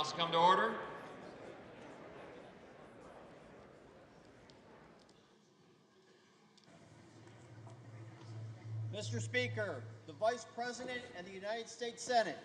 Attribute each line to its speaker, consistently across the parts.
Speaker 1: House come to order?
Speaker 2: Mr. Speaker, the Vice President and the United States Senate.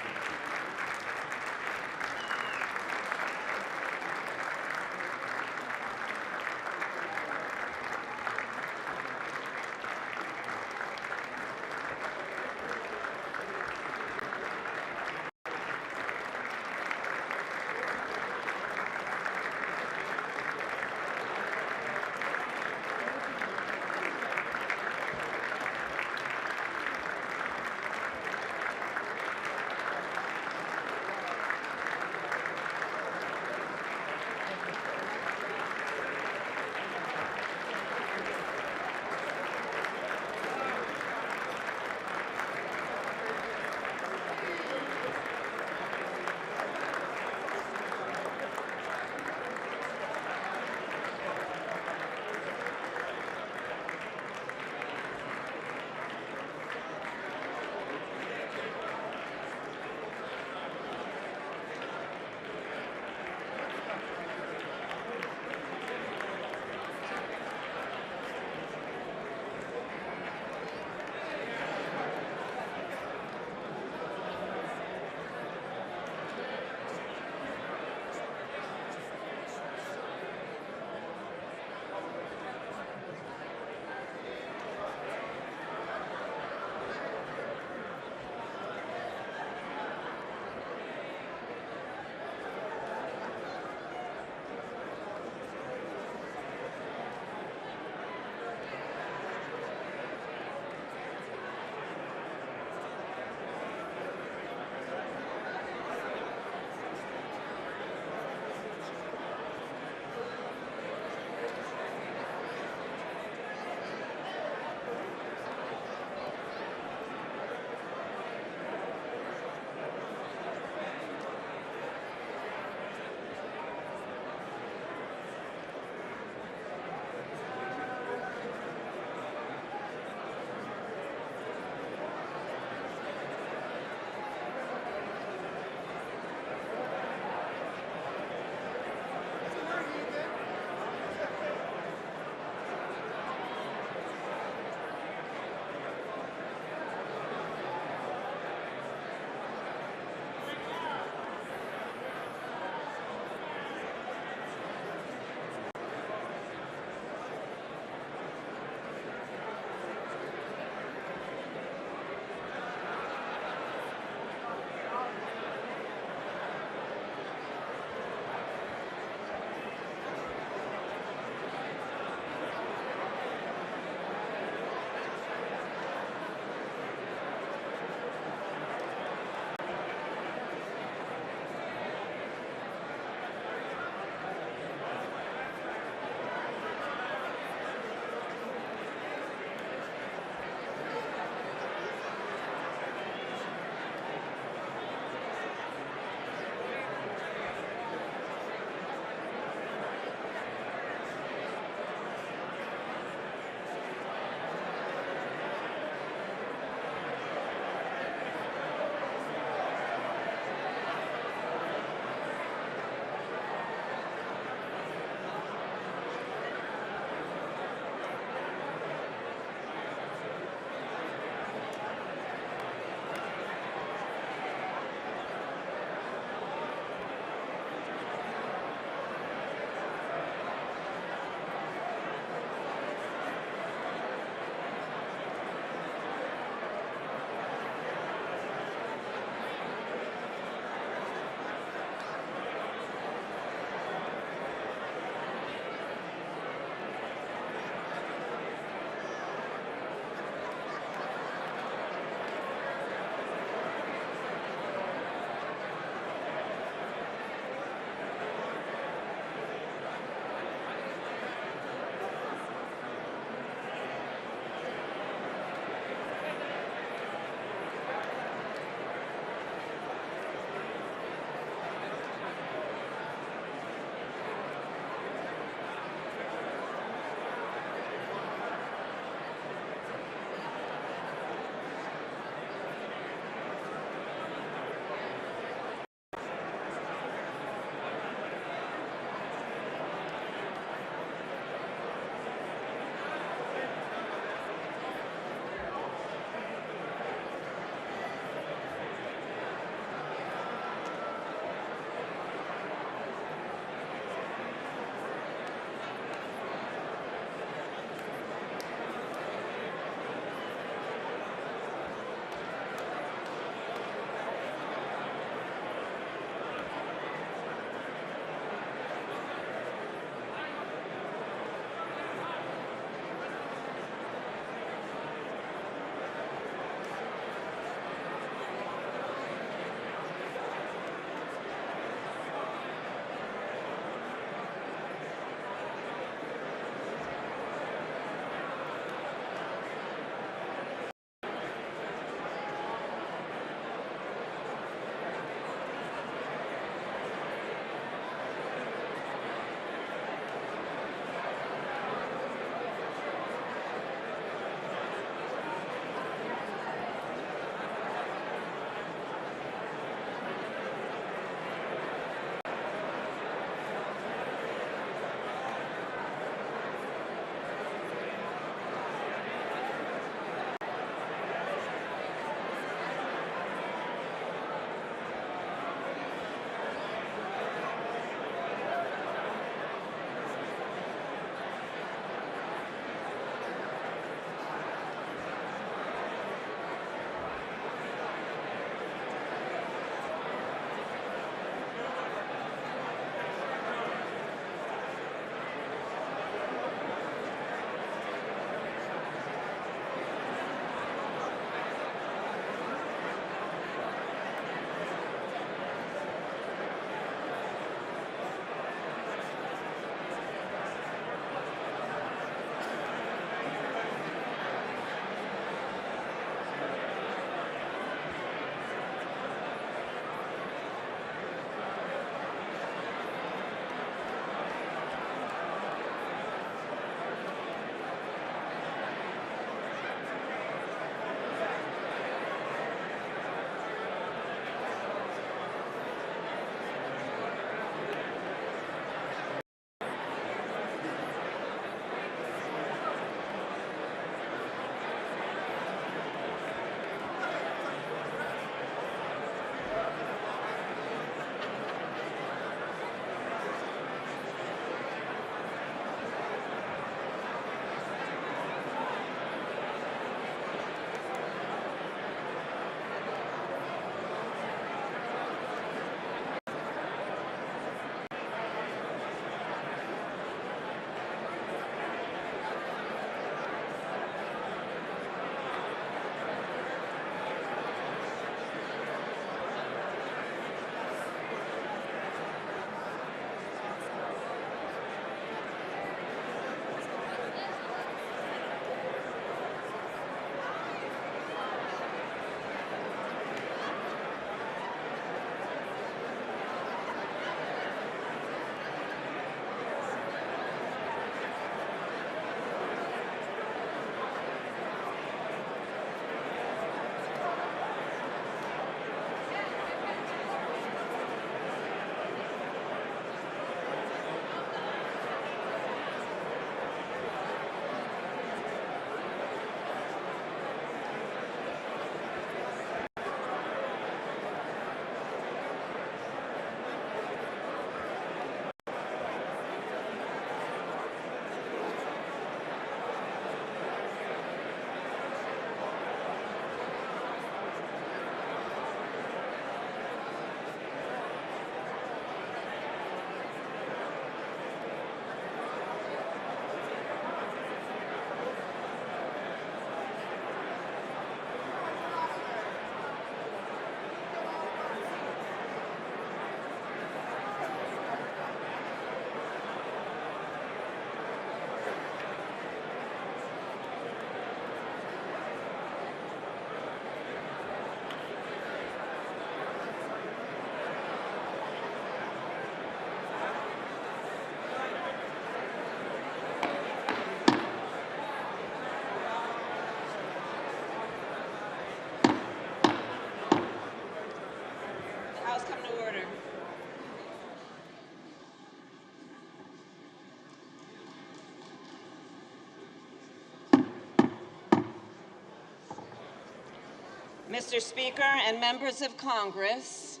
Speaker 1: Mr. Speaker and members of Congress,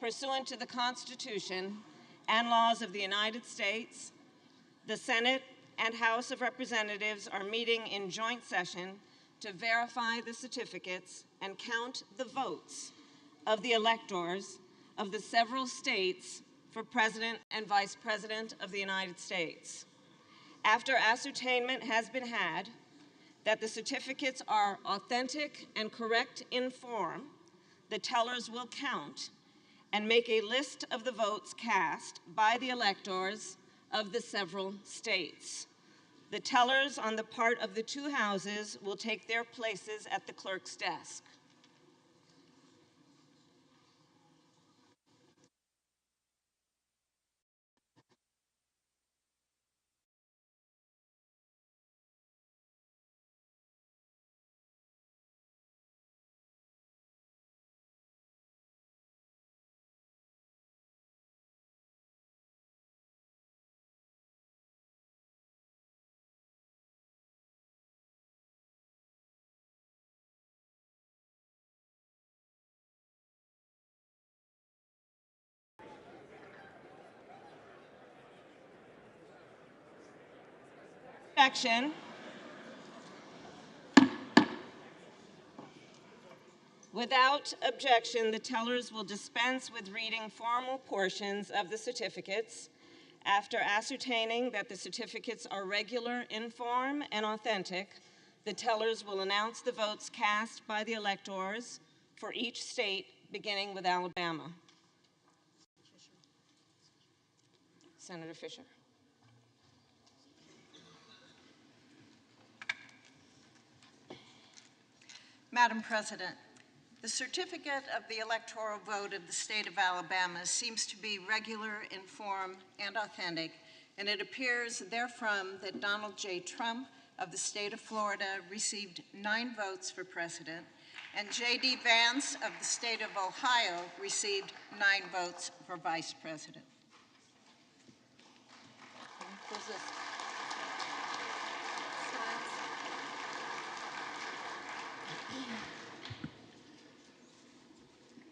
Speaker 1: pursuant to the Constitution and laws of the United States, the Senate and House of Representatives are meeting in joint session to verify the certificates and count the votes of the electors of the several states for President and Vice President of the United States. After ascertainment has been had that the certificates are authentic and correct in form, the tellers will count and make a list of the votes cast by the electors of the several states. The tellers on the part of the two houses will take their places at the clerk's desk. Objection. Without objection, the tellers will dispense with reading formal portions of the certificates. After ascertaining that the certificates are regular in form and authentic, the tellers will announce the votes cast by the electors for each state, beginning with Alabama. Senator Fisher.
Speaker 3: Madam President, the certificate of the electoral vote of the state of Alabama seems to be regular in form and authentic, and it appears therefrom that Donald J. Trump of the state of Florida received 9 votes for president, and J.D. Vance of the state of Ohio received 9 votes for vice president.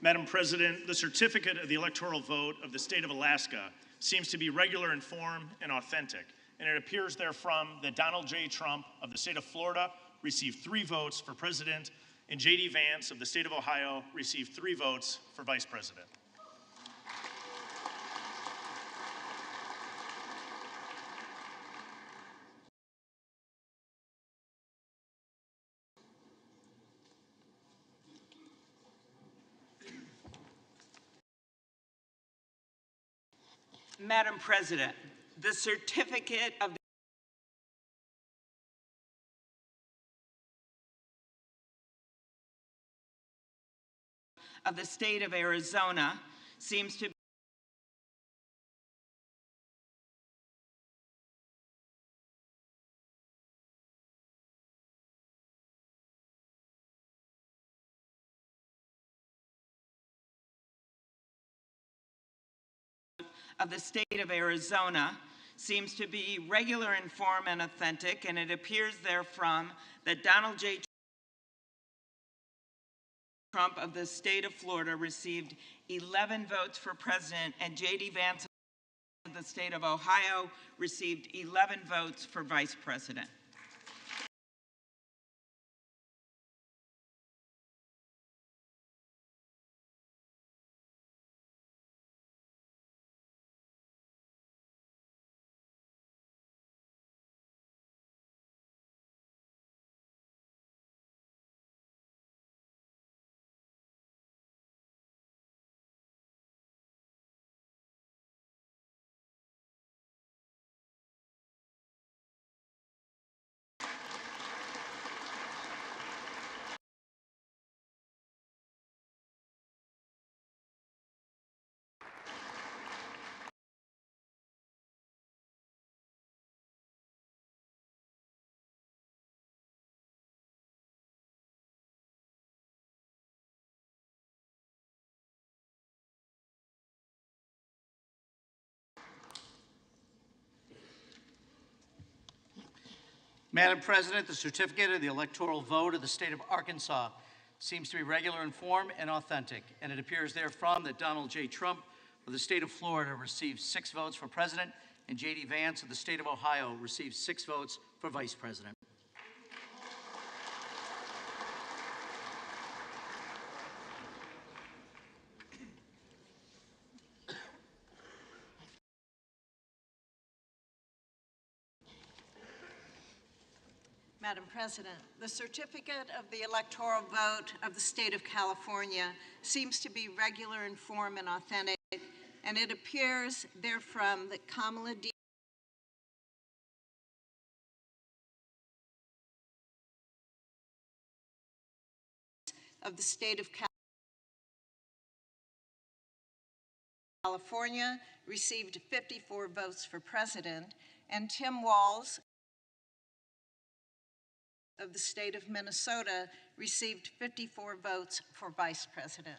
Speaker 4: Madam President, the certificate of the electoral vote of the state of Alaska seems to be regular in form and authentic, and it appears therefrom that Donald J. Trump of the state of Florida received 3 votes for president, and J.D. Vance of the state of Ohio received 3 votes for vice president.
Speaker 5: Madam President, the certificate of the state of Arizona seems to be regular in form and authentic, and it appears therefrom that Donald J. Trump of the state of Florida received 11 votes for president, and J.D. Vance of the state of Ohio received 11 votes for vice president.
Speaker 2: Madam President, the certificate of the electoral vote of the state of Arkansas seems to be regular in form and authentic, and it appears therefrom that Donald J. Trump of the state of Florida received 6 votes for president, and J.D. Vance of the state of Ohio received 6 votes for vice president.
Speaker 3: Madam President, the certificate of the electoral vote of the state of California seems to be regular in form and authentic, and it appears therefrom that Kamala D. of the state of California received 54 votes for president, and Tim Walz of the state of Minnesota received 54 votes for vice president.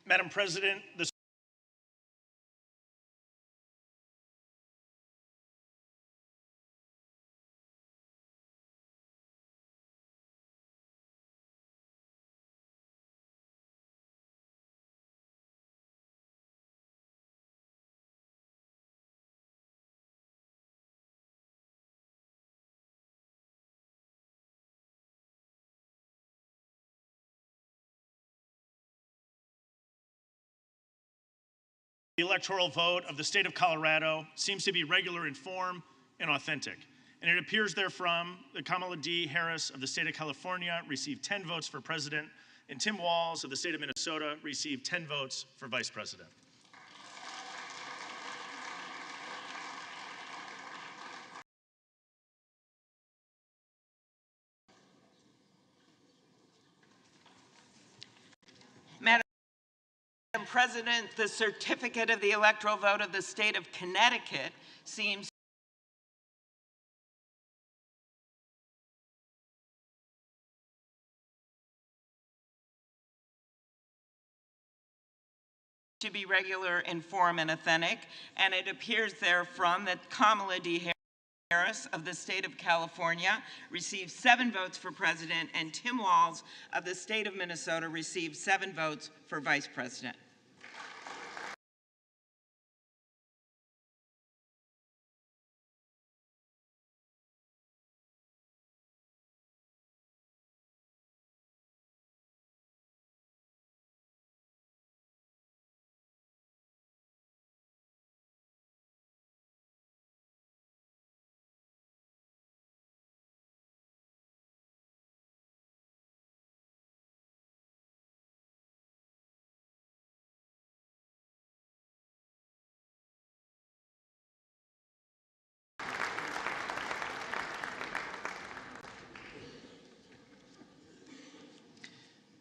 Speaker 4: Madam President, the electoral vote of the state of Colorado seems to be regular in form and authentic, and it appears therefrom that Kamala D. Harris of the state of California received 10 votes for president, and Tim Walz of the state of Minnesota received 10 votes for vice president.
Speaker 5: Madam President, the certificate of the electoral vote of the state of Connecticut seems to be regular in form and authentic, and it appears therefrom that Kamala D. Harris of the state of California received 7 votes for president, and Tim Walz of the state of Minnesota received 7 votes for vice president.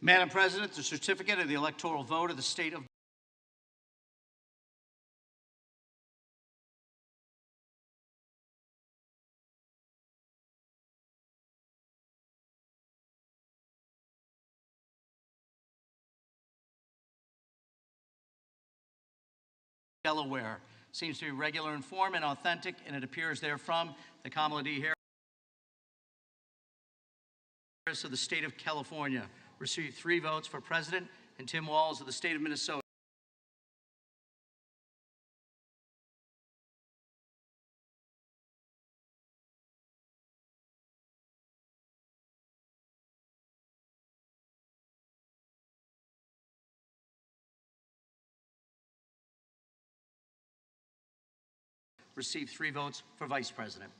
Speaker 2: Madam President, the certificate of the electoral vote of the state of Delaware seems to be regular in form and authentic, and it appears therefrom that Kamala D. Harris of the state of California received 3 votes for president, and Tim Walz of the state of Minnesota received 3 votes for Vice President.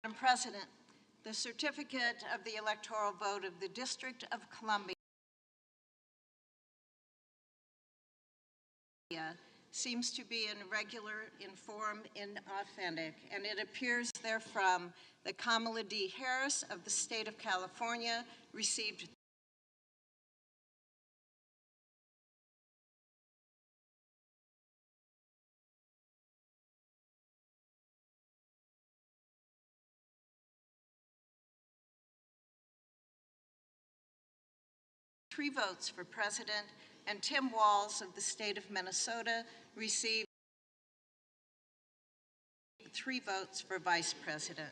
Speaker 3: Madam President, the certificate of the electoral vote of the District of Columbia seems to be irregular in form and authentic, and it appears therefrom that Kamala D. Harris of the state of California received three votes for president, and Tim Walz of the state of Minnesota received 3 votes for vice president.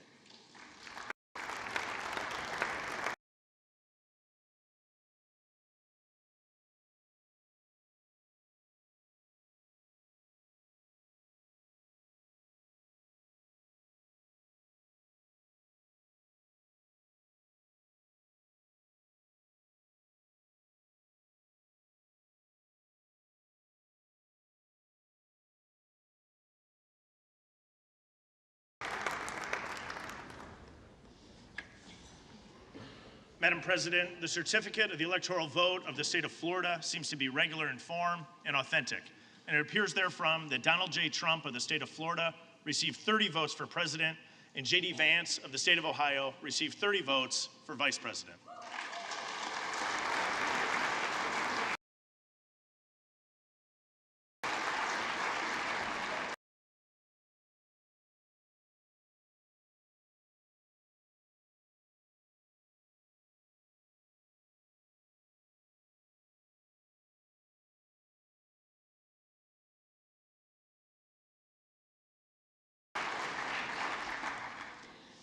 Speaker 4: Madam President, the certificate of the electoral vote of the state of Florida seems to be regular in form and authentic, and it appears therefrom that Donald J. Trump of the state of Florida received 30 votes for president, and J.D. Vance of the state of Ohio received 30 votes for vice president.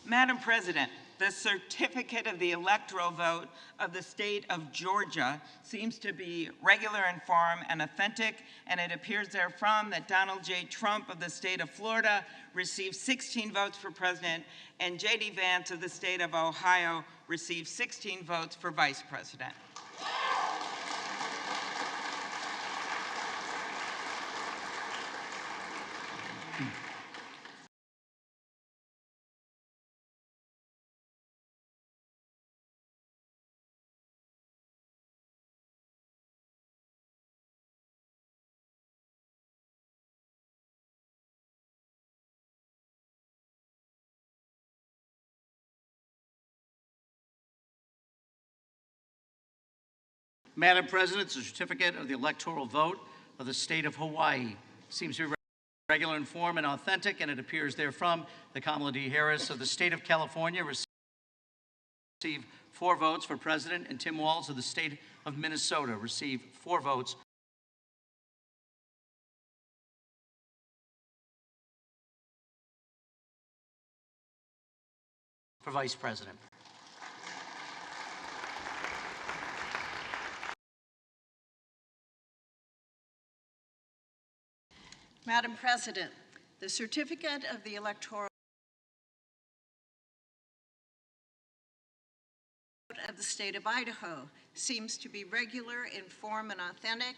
Speaker 5: Madam President, the certificate of the electoral vote of the state of Georgia seems to be regular in form and authentic, and it appears therefrom that Donald J. Trump of the state of Florida received 16 votes for president, and J.D. Vance of the state of Ohio received 16 votes for vice president.
Speaker 2: Madam President, the certificate of the electoral vote of the state of Hawaii seems to be regular in form and authentic, and it appears therefrom that Kamala D. Harris of the state of California received 4 votes for president, and Tim Walz of the state of Minnesota received 4 votes for vice president.
Speaker 3: Madam President, the certificate of the electoral vote of the state of Idaho seems to be regular in form and authentic,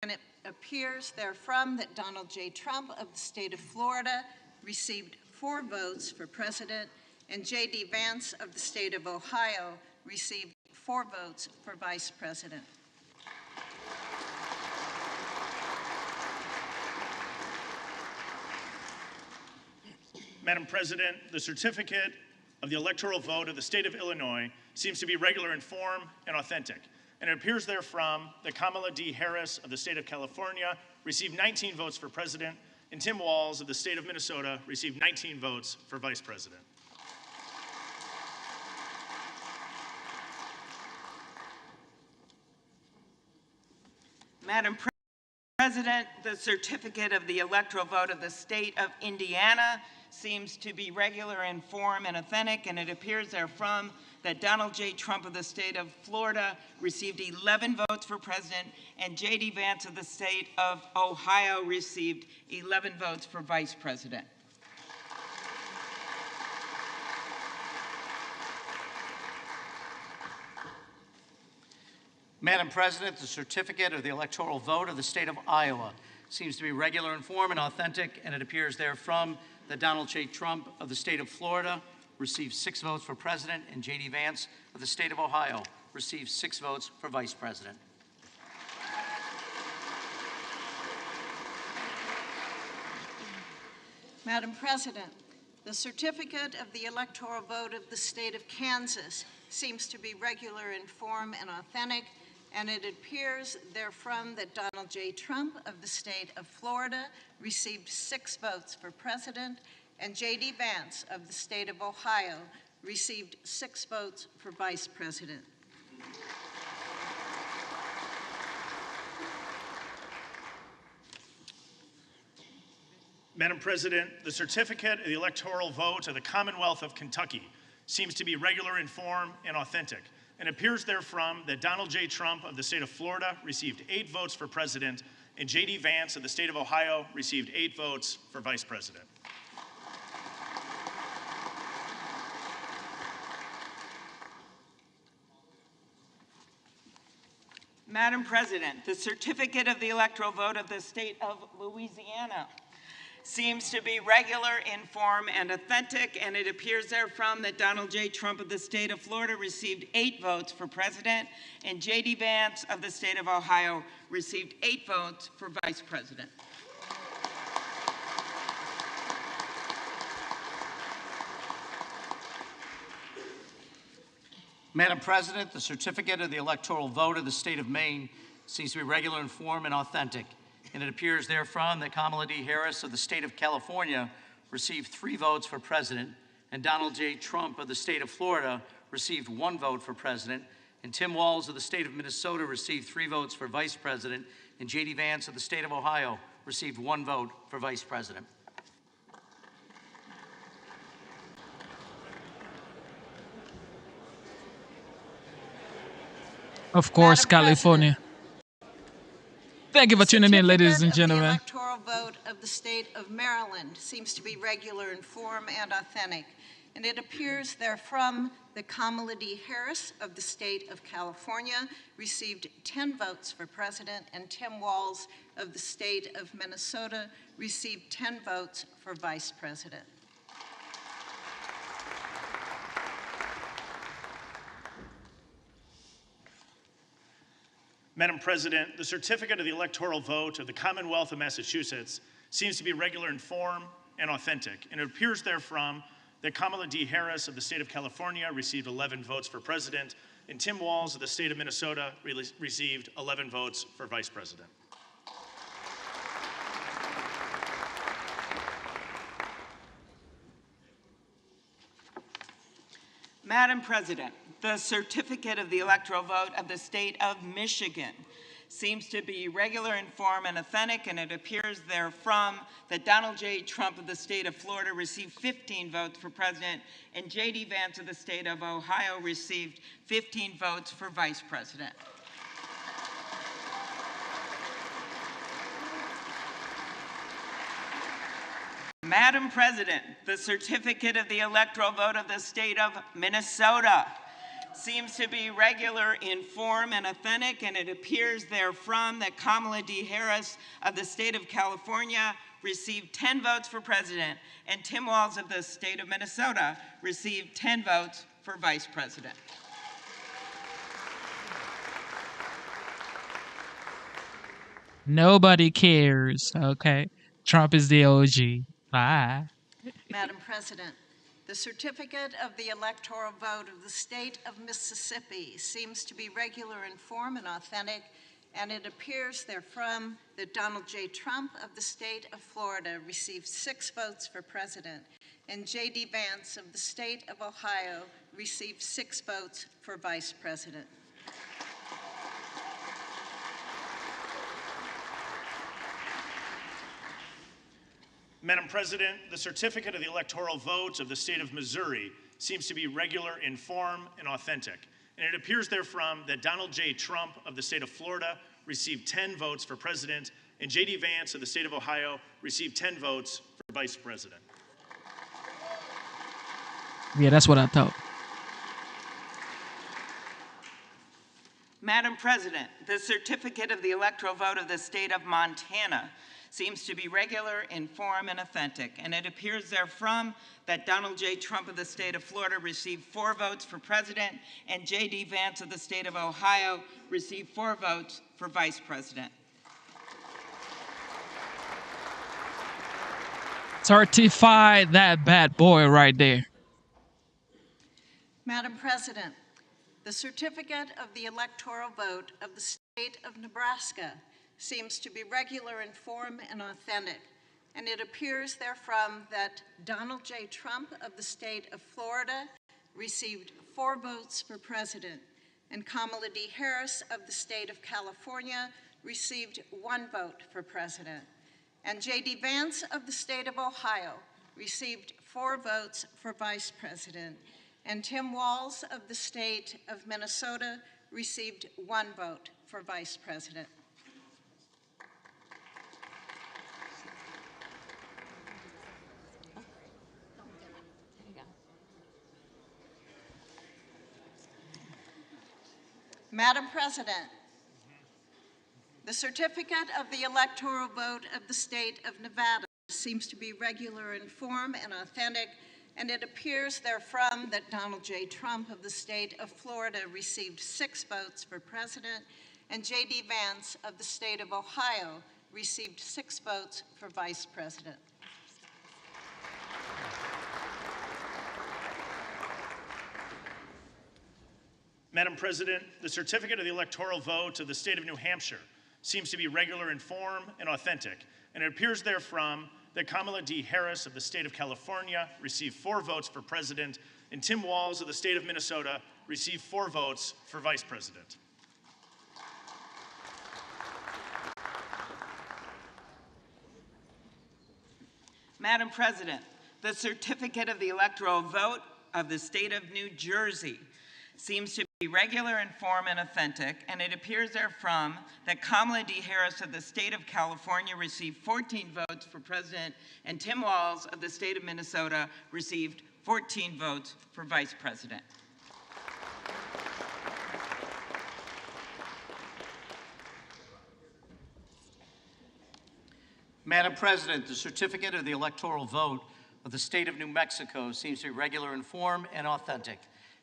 Speaker 3: and it appears therefrom that Donald J. Trump of the state of Florida received 4 votes for president, and J.D. Vance of the state of Ohio received 4 votes for vice president.
Speaker 4: Madam President, the certificate of the electoral vote of the state of Illinois seems to be regular in form and authentic, and it appears therefrom that Kamala D. Harris of the state of California received 19 votes for president, and Tim Walz of the state of Minnesota received 19 votes for vice president.
Speaker 5: Madam President, the certificate of the electoral vote of the state of Indiana seems to be regular in form and authentic, and it appears therefrom that Donald J. Trump of the state of Florida received 11 votes for president, and J.D. Vance of the state of Ohio received 11 votes for vice president.
Speaker 2: Madam President, the certificate of the electoral vote of the state of Iowa seems to be regular in form and authentic, and it appears therefrom that Donald J. Trump of the state of Florida received 6 votes for president, and J.D. Vance of the state of Ohio received 6 votes for vice president.
Speaker 3: Madam President, the certificate of the electoral vote of the state of Kansas seems to be regular in form and authentic, and it appears therefrom that Donald J. Trump of the state of Florida received 6 votes for president, and J.D. Vance of the state of Ohio received 6 votes for vice president.
Speaker 4: Madam President, the certificate of the electoral vote of the Commonwealth of Kentucky seems to be regular in form and authentic, and appears therefrom that Donald J. Trump of the state of Florida received 8 votes for president, and J.D. Vance of the state of Ohio received 8 votes for vice president.
Speaker 5: Madam President, the certificate of the electoral vote of the state of Louisiana seems to be regular in form and authentic, and it appears therefrom that Donald J. Trump of the state of Florida received 8 votes for president, and J.D. Vance of the state of Ohio received 8 votes for vice president.
Speaker 2: Madam President, the certificate of the electoral vote of the state of Maine seems to be regular in form and authentic, and it appears therefrom that Kamala D. Harris of the state of California received 3 votes for president, and Donald J. Trump of the state of Florida received 1 vote for president, and Tim Walz of the state of Minnesota received 3 votes for vice president, and J.D. Vance of the state of Ohio received 1 vote for vice president.
Speaker 6: Of course,
Speaker 3: Madam
Speaker 6: California. Thank you for tuning in, ladies and
Speaker 3: The
Speaker 6: gentlemen.
Speaker 3: electoral vote of the state of Maryland seems to be regular in form and authentic, and it appears therefrom that Kamala D. Harris of the state of California received 10 votes for president, and Tim Walz of the state of Minnesota received 10 votes for vice president.
Speaker 4: Madam President, the certificate of the electoral vote of the Commonwealth of Massachusetts seems to be regular in form and authentic, and it appears therefrom that Kamala D. Harris of the state of California received 11 votes for president, and Tim Walz of the state of Minnesota received 11 votes for vice president.
Speaker 5: Madam President, the certificate of the electoral vote of the state of Michigan seems to be regular in form and authentic, and it appears therefrom that Donald J. Trump of the state of Florida received 15 votes for president, and J.D. Vance of the state of Ohio received 15 votes for vice president. Madam President, the certificate of the electoral vote of the state of Minnesota seems to be regular in form and authentic, and it appears therefrom that Kamala D. Harris of the state of California received 10 votes for president, and Tim Walz of the state of Minnesota received 10 votes for vice president.
Speaker 6: Nobody cares, okay? Trump is the OG. Bye.
Speaker 3: Madam President, the certificate of the electoral vote of the state of Mississippi seems to be regular in form and authentic, and it appears therefrom that Donald J. Trump of the state of Florida received 6 votes for president, and J.D. Vance of the state of Ohio received 6 votes for vice president.
Speaker 4: Madam President, the certificate of the electoral vote of the state of Missouri seems to be regular in form and authentic, and it appears therefrom that Donald J. Trump of the state of Florida received 10 votes for president, and J.D. Vance of the state of Ohio received 10 votes for vice president.
Speaker 6: Yeah, that's what I thought.
Speaker 5: Madam President, the certificate of the electoral vote of the state of Montana seems to be regular in form and authentic, and it appears therefrom that Donald J. Trump of the state of Florida received 4 votes for president, and J.D. Vance of the state of Ohio received 4 votes for vice president.
Speaker 6: Certify that bad boy right there.
Speaker 3: Madam President, the certificate of the electoral vote of the state of Nebraska seems to be regular in form and authentic, and it appears therefrom that Donald J. Trump of the state of Florida received 4 votes for president, and Kamala D. Harris of the state of California received 1 vote for president, and J.D. Vance of the state of Ohio received 4 votes for vice president, and Tim Walz of the state of Minnesota received 1 vote for vice president. Madam President, the certificate of the electoral vote of the state of Nevada seems to be regular in form and authentic, and it appears therefrom that Donald J. Trump of the state of Florida received 6 votes for president, and J.D. Vance of the state of Ohio received 6 votes for vice president.
Speaker 4: Madam President, the certificate of the electoral vote of the state of New Hampshire seems to be regular in form and authentic, and it appears therefrom that Kamala D. Harris of the state of California received 4 votes for president, and Tim Walz of the state of Minnesota received 4 votes for vice president.
Speaker 5: Madam President, the certificate of the electoral vote of the state of New Jersey seems to be regular in form and authentic, and it appears therefrom that Kamala D. Harris of the state of California received 14 votes for president, and Tim Walz of the state of Minnesota received 14 votes for vice president.
Speaker 2: Madam President, the certificate of the electoral vote of the state of New Mexico seems to be regular in form and authentic,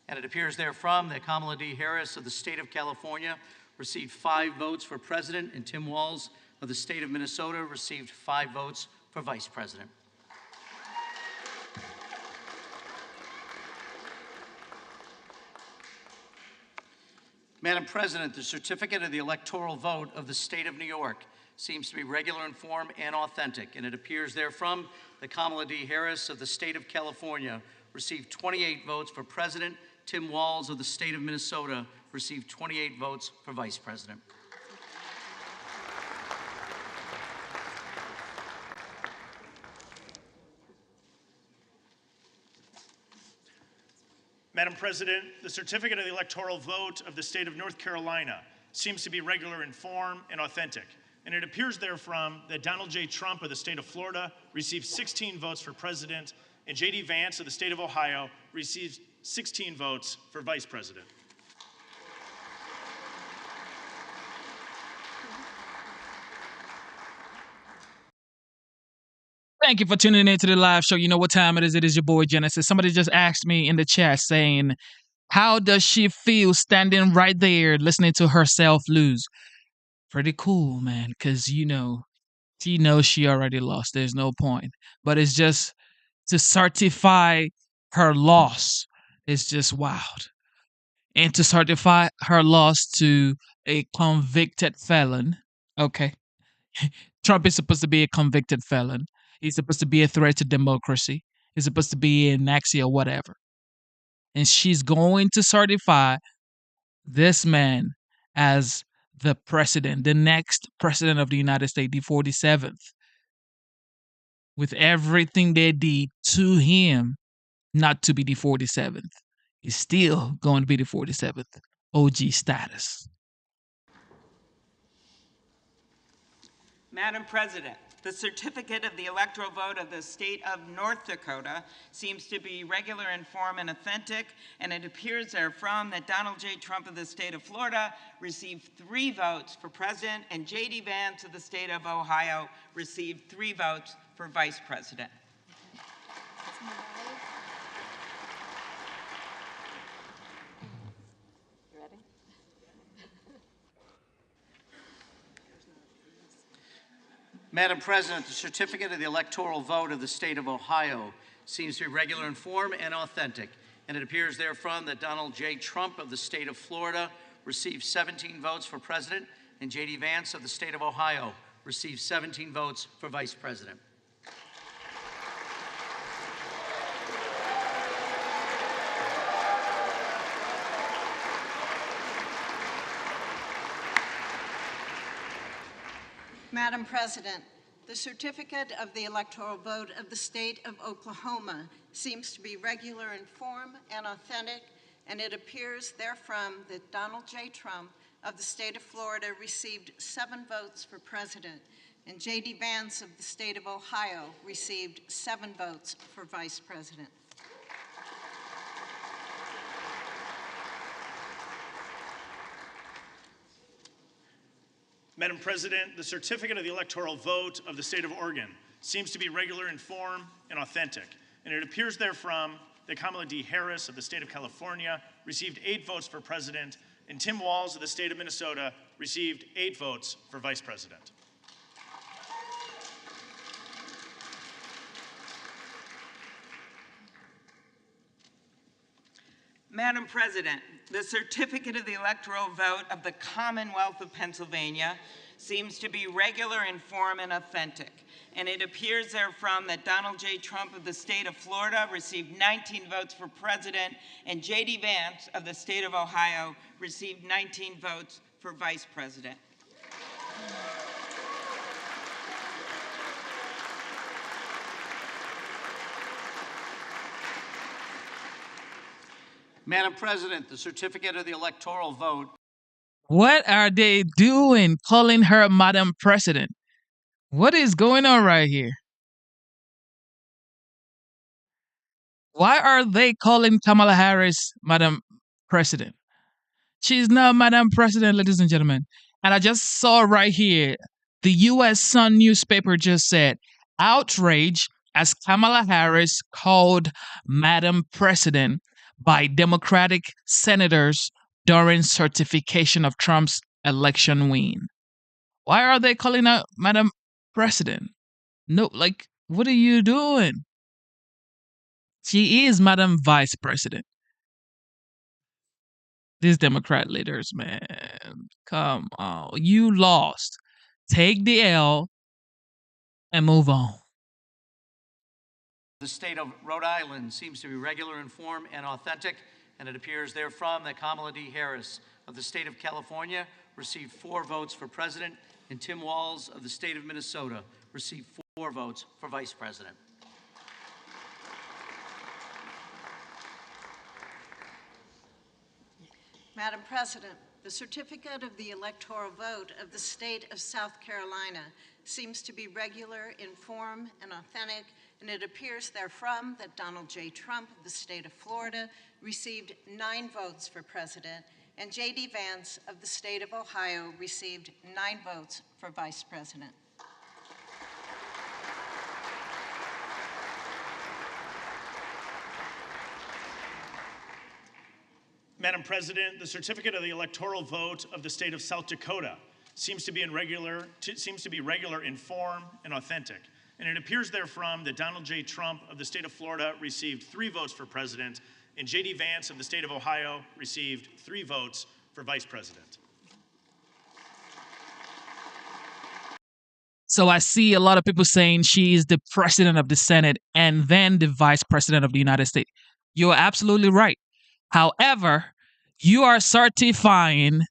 Speaker 2: and it appears therefrom that Kamala D. Harris of the state of California received 5 votes for president, and Tim Walz of the state of Minnesota received 5 votes for vice president. Madam President, the certificate of the electoral vote of the state of New York seems to be regular in form and authentic, and it appears therefrom that Kamala D. Harris of the state of California received 28 votes for president. Tim Walz of the state of Minnesota received 28 votes for vice president.
Speaker 4: Madam President, the certificate of the electoral vote of the state of North Carolina seems to be regular in form and authentic, and it appears therefrom that Donald J. Trump of the state of Florida received 16 votes for president, and J.D. Vance of the state of Ohio received 16 votes for vice president.
Speaker 6: Thank you for tuning in to the live show. You know what time it is. It is your boy Genesis. Somebody just asked me in the chat saying, how does she feel standing right there listening to herself lose? Pretty cool, man, because, she knows she already lost. There's no point. But it's just to certify her loss is just wild. And to certify her loss to a convicted felon, okay. Trump is supposed to be a convicted felon. He's supposed to be a threat to democracy. He's supposed to be a Nazi or whatever. And she's going to certify this man as the president, the next president of the United States, the 47th. with everything they did to him not to be the 47th. He's still going to be the 47th. OG status.
Speaker 5: Madam President, the certificate of the electoral vote of the state of North Dakota seems to be regular in form and authentic, and it appears therefrom that Donald J. Trump of the state of Florida received 3 votes for president, and J.D. Vance of the state of Ohio received 3 votes for vice president.
Speaker 2: Madam President, the certificate of the electoral vote of the state of Ohio seems to be regular in form and authentic, and it appears therefrom that Donald J. Trump of the state of Florida received 17 votes for president, and J.D. Vance of the state of Ohio received 17 votes for vice president.
Speaker 3: Madam President, the certificate of the electoral vote of the state of Oklahoma seems to be regular in form and authentic, and it appears therefrom that Donald J. Trump of the state of Florida received 7 votes for president, and J.D. Vance of the state of Ohio received 7 votes for vice president.
Speaker 4: Madam President, the certificate of the electoral vote of the state of Oregon seems to be regular in form and authentic, and it appears therefrom that Kamala D. Harris of the state of California received 8 votes for president, and Tim Walz of the state of Minnesota received 8 votes for vice president.
Speaker 5: Madam President, the certificate of the electoral vote of the Commonwealth of Pennsylvania seems to be regular in form and authentic, and it appears therefrom that Donald J. Trump of the state of Florida received 19 votes for president, and J.D. Vance of the state of Ohio received 19 votes for vice president.
Speaker 2: Madam President, the certificate of the electoral vote.
Speaker 6: What are they doing calling her Madam President? What is going on right here? Why are they calling Kamala Harris Madam President? She's not Madam President, ladies and gentlemen. And I just saw right here, the U.S. Sun newspaper just said, outrage as Kamala Harris called Madam President by Democratic senators during certification of Trump's election win. Why are they calling her Madam President? No, like, what are you doing? She is Madam Vice President. These Democrat leaders, man, come on. You lost. Take the L and move on.
Speaker 2: The state of Rhode Island seems to be regular in form and authentic, and it appears therefrom that Kamala D. Harris of the state of California received 4 votes for president, and Tim Walz of the state of Minnesota received 4 votes for vice president.
Speaker 3: Madam President, the certificate of the electoral vote of the state of South Carolina seems to be regular in form and authentic, and it appears therefrom that Donald J. Trump of the state of Florida received 9 votes for president, and J.D. Vance of the state of Ohio received 9 votes for vice president.
Speaker 4: Madam President, the certificate of the electoral vote of the state of South Dakota seems to be regular in form and authentic, and it appears therefrom that Donald J. Trump of the state of Florida received 3 votes for president, and J.D. Vance of the state of Ohio received 3 votes for vice president.
Speaker 6: So I see a lot of people saying she is the president of the Senate and then the vice president of the United States. You're absolutely right. However, you are certifying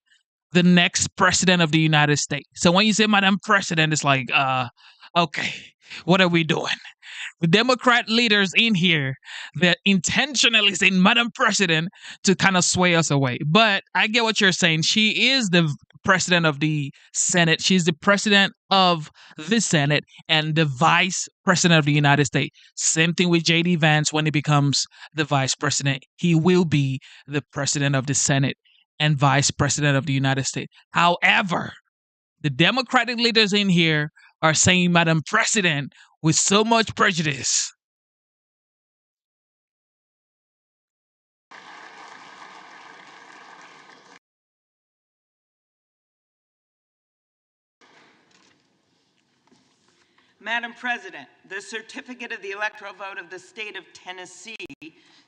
Speaker 6: the next president of the United States. So when you say Madam President, it's like, Okay, what are we doing? The Democrat leaders in here, they're intentionally saying Madam President to kind of sway us away. But I get what you're saying. She is the president of the Senate. She's the president of the Senate and the vice president of the United States. Same thing with JD Vance when he becomes the vice president. He will be the president of the Senate and vice president of the United States. However, the Democratic leaders in here are saying Madam President with so much prejudice.
Speaker 5: Madam President, the certificate of the electoral vote of the state of Tennessee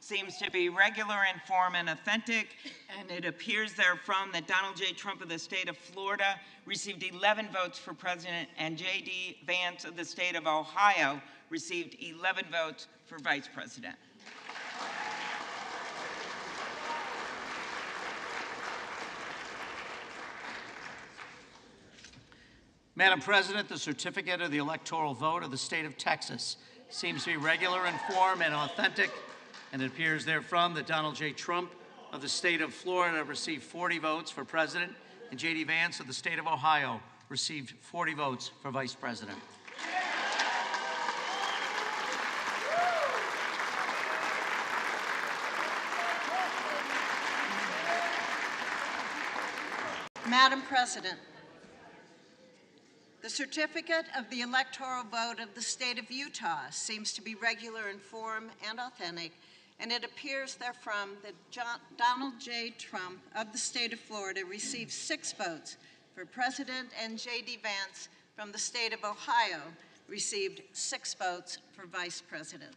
Speaker 5: seems to be regular in form and authentic, and it appears therefrom that Donald J. Trump of the state of Florida received 11 votes for president, and J.D. Vance of the state of Ohio received 11 votes for vice president.
Speaker 2: Madam President, the certificate of the electoral vote of the state of Texas seems to be regular in form and authentic, and it appears therefrom that Donald J. Trump of the state of Florida received 40 votes for president, and J.D. Vance of the state of Ohio received 40 votes for vice president.
Speaker 3: Madam President, the certificate of the electoral vote of the state of Utah seems to be regular in form and authentic, and it appears therefrom that Donald J. Trump of the state of Florida received 6 votes for president, and J.D. Vance from the state of Ohio received 6 votes for vice president.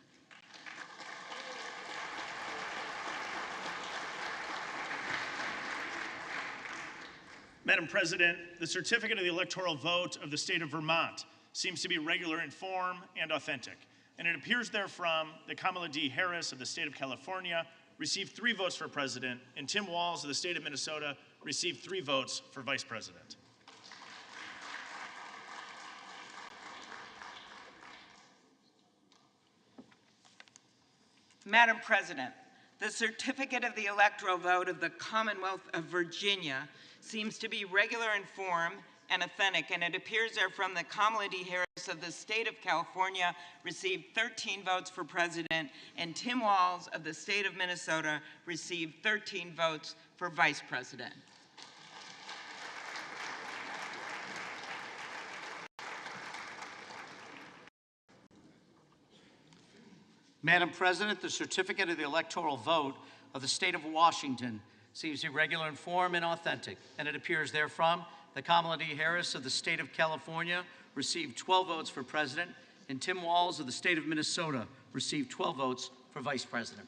Speaker 4: Madam President, the certificate of the electoral vote of the state of Vermont seems to be regular in form and authentic, and it appears therefrom that Kamala D. Harris of the state of California received 3 votes for president, and Tim Walz of the state of Minnesota received 3 votes for vice president.
Speaker 5: Madam President, the certificate of the electoral vote of the Commonwealth of Virginia seems to be regular in form and authentic, and it appears therefrom that Kamala D. Harris of the state of California received 13 votes for president, and Tim Walz of the state of Minnesota received 13 votes for vice president.
Speaker 2: Madam President, the certificate of the electoral vote of the state of Washington seems to be regular in form and authentic, and it appears therefrom that Kamala D. Harris of the state of California received 12 votes for president, and Tim Walz of the state of Minnesota received 12 votes for vice president.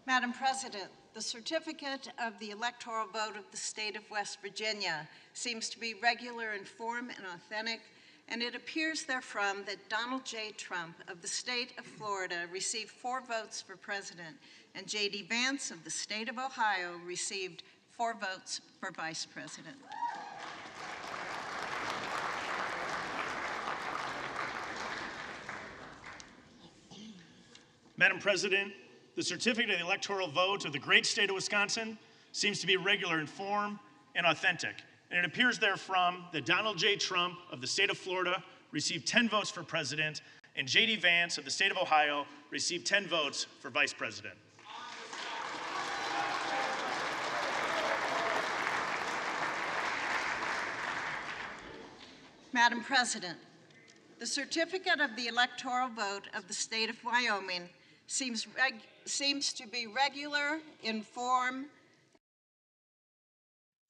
Speaker 3: Madam President, the certificate of the electoral vote of the state of West Virginia seems to be regular in form and authentic, and it appears therefrom that Donald J. Trump of the state of Florida received 4 votes for president, and J.D. Vance of the state of Ohio received 4 votes for vice president.
Speaker 4: Madam President, the certificate of the electoral vote of the great state of Wisconsin seems to be regular in form and authentic, and it appears therefrom that Donald J. Trump of the state of Florida received 10 votes for president, and J.D. Vance of the state of Ohio received 10 votes for vice president.
Speaker 3: Madam President, the certificate of the electoral vote of the state of Wyoming seems to be regular in form.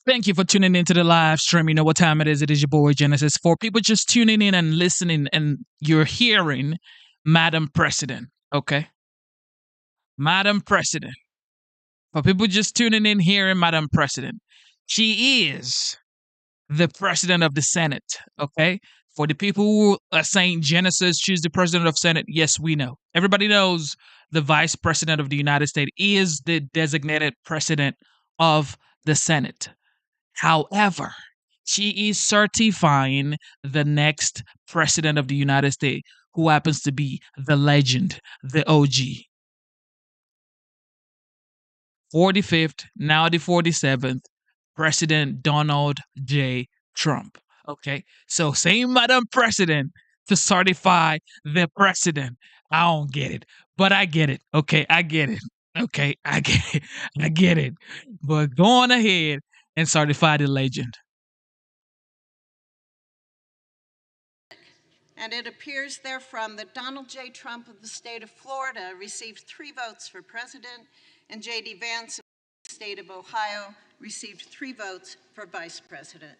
Speaker 6: Thank you for tuning into the live stream. You know what time it is. It is your boy Genesis. For people just tuning in and listening, and you're hearing Madam President, okay? Madam President. For people just tuning in, hearing Madam President, she is the president of the Senate, okay? For the people who are saying Genesis, she's the president of Senate, yes, we know. Everybody knows the vice president of the United States is the designated president of the Senate. However, she is certifying the next president of the United States, who happens to be the legend, the OG. 45th, now the 47th, President Donald J. Trump. Okay, so same Madam President to certify the president. I don't get it, but I get it. Okay, I get it. Okay, I get it. I get it. But go on ahead and certify the legend.
Speaker 3: And it appears therefrom that Donald J. Trump of the state of Florida received 3 votes for president, and J.D. Vance of the state of Ohio received 3 votes for vice president.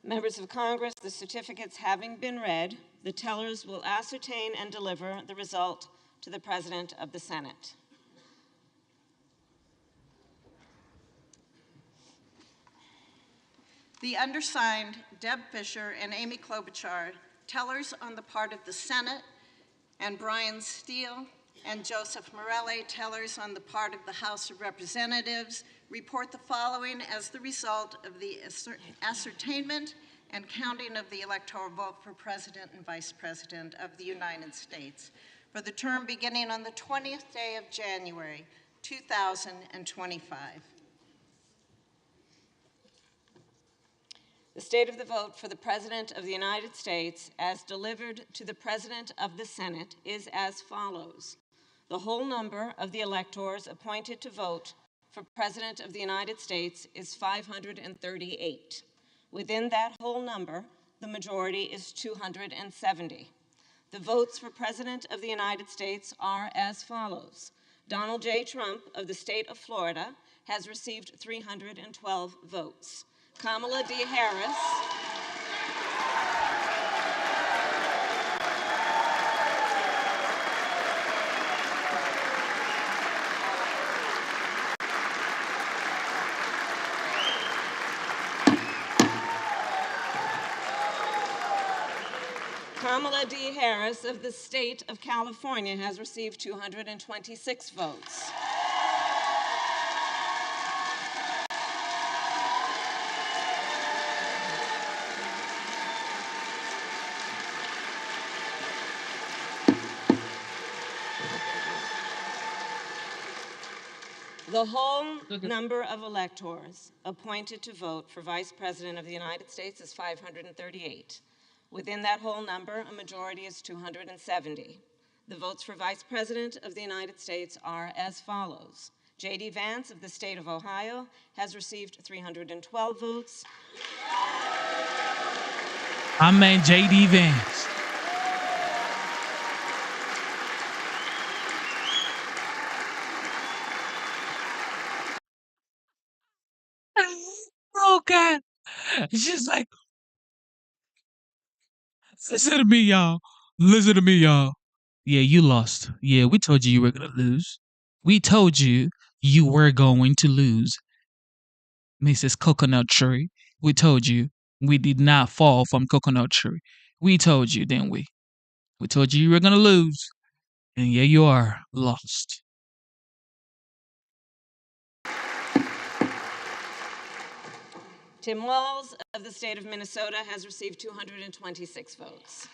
Speaker 1: Members of Congress, the certificates having been read, the tellers will ascertain and deliver the result to the President of the Senate.
Speaker 3: The undersigned, Deb Fisher and Amy Klobuchar, tellers on the part of the Senate, and Brian Steele and Joseph Morelli, tellers on the part of the House of Representatives, report the following as the result of the ascertainment and counting of the electoral vote for President and Vice President of the United States for the term beginning on the 20th day of January, 2025.
Speaker 1: The state of the vote for the President of the United States as delivered to the President of the Senate is as follows. The whole number of the electors appointed to vote for President of the United States is 538. Within that whole number, the majority is 270. The votes for President of the United States are as follows. Donald J. Trump of the state of Florida has received 312 votes. Kamala D. Harris Kamala D. Harris of the state of California has received 226 votes. The whole number of electors appointed to vote for Vice President of the United States is 538. Within that whole number, a majority is 270. The votes for Vice President of the United States are as follows. J.D. Vance of the state of Ohio has received 312 votes.
Speaker 6: I mean, J.D. Vance. Oh, God. It's just like, listen to me, y'all. Listen to me, y'all. Yeah, you lost. Yeah, we told you were going to lose. We told you were going to lose, Mrs. Coconut Tree. We told you we did not fall from Coconut Tree. We told you, didn't we? We told you were going to lose. And yeah, you are lost.
Speaker 1: Tim Walz of the state of Minnesota has received 226 votes.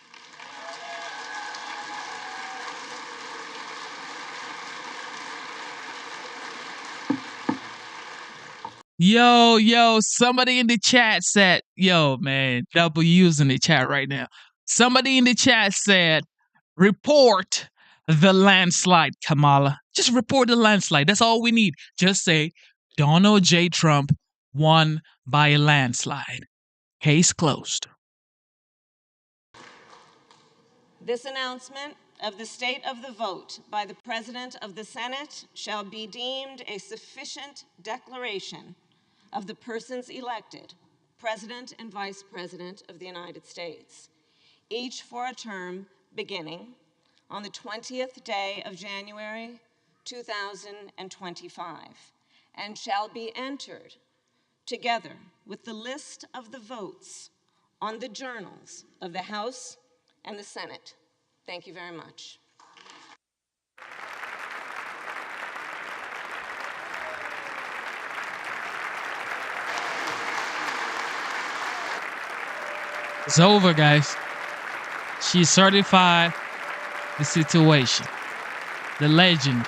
Speaker 6: Yo, somebody in the chat said, yo, man, W's in the chat right now. Somebody in the chat said, report the landslide, Kamala. Just report the landslide. That's all we need. Just say, Donald J. Trump won by a landslide. Case closed.
Speaker 1: This announcement of the state of the vote by the President of the Senate shall be deemed a sufficient declaration of the persons elected, President and Vice President of the United States, each for a term beginning on the 20th day of January, 2025, and shall be entered together with the list of the votes on the journals of the House and the Senate. Thank you very much.
Speaker 6: It's over, guys. She certified the situation. The legend,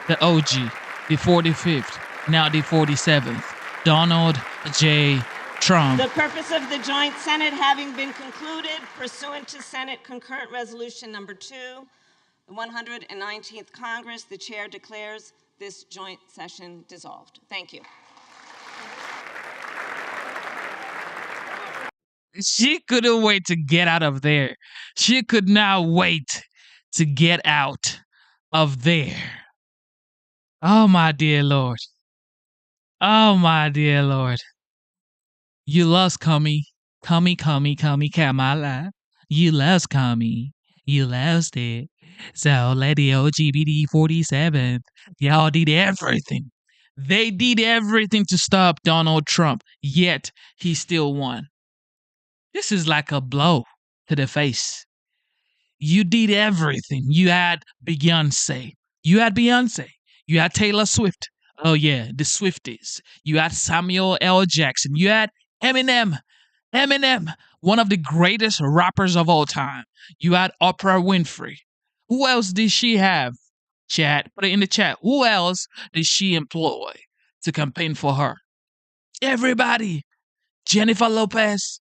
Speaker 6: the OG, the 45th, now the 47th, Donald J. Trump.
Speaker 1: The purpose of the joint Senate having been concluded pursuant to Senate Concurrent Resolution Number 2, the 119th Congress, the chair declares this joint session dissolved. Thank you.
Speaker 6: She couldn't wait to get out of there. She could not wait to get out of there. Oh, my dear Lord. Oh, my dear Lord. You lost Kami. Kami, Kamala. You lost Kami. You lost it. So, Lady LGBT 47, y'all did everything. They did everything to stop Donald Trump, yet he still won. This is like a blow to the face. You did everything. You had Beyonce. You had Taylor Swift. Oh, yeah, the Swifties. You had Samuel L. Jackson. You had Eminem. One of the greatest rappers of all time. You had Oprah Winfrey. Who else did she have? Chat, put it in the chat. Who else did she employ to campaign for her? Everybody. Jennifer Lopez,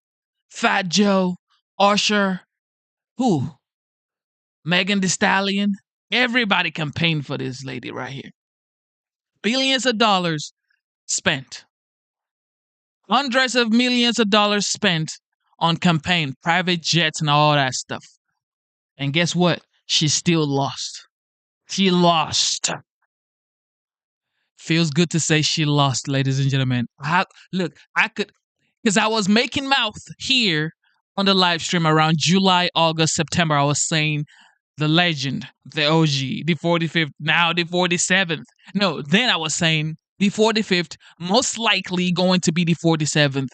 Speaker 6: Fat Joe, Usher, who? Megan Thee Stallion. Everybody campaigned for this lady right here. Billions of dollars spent. Hundreds of millions of dollars spent on campaign, private jets and all that stuff. And guess what? She still lost. She lost. Feels good to say she lost, ladies and gentlemen. Because I was making mouth here on the live stream around July, August, September. I was saying the legend, the OG, the 45th, now the 47th. No, then I was saying the 45th, most likely going to be the 47th,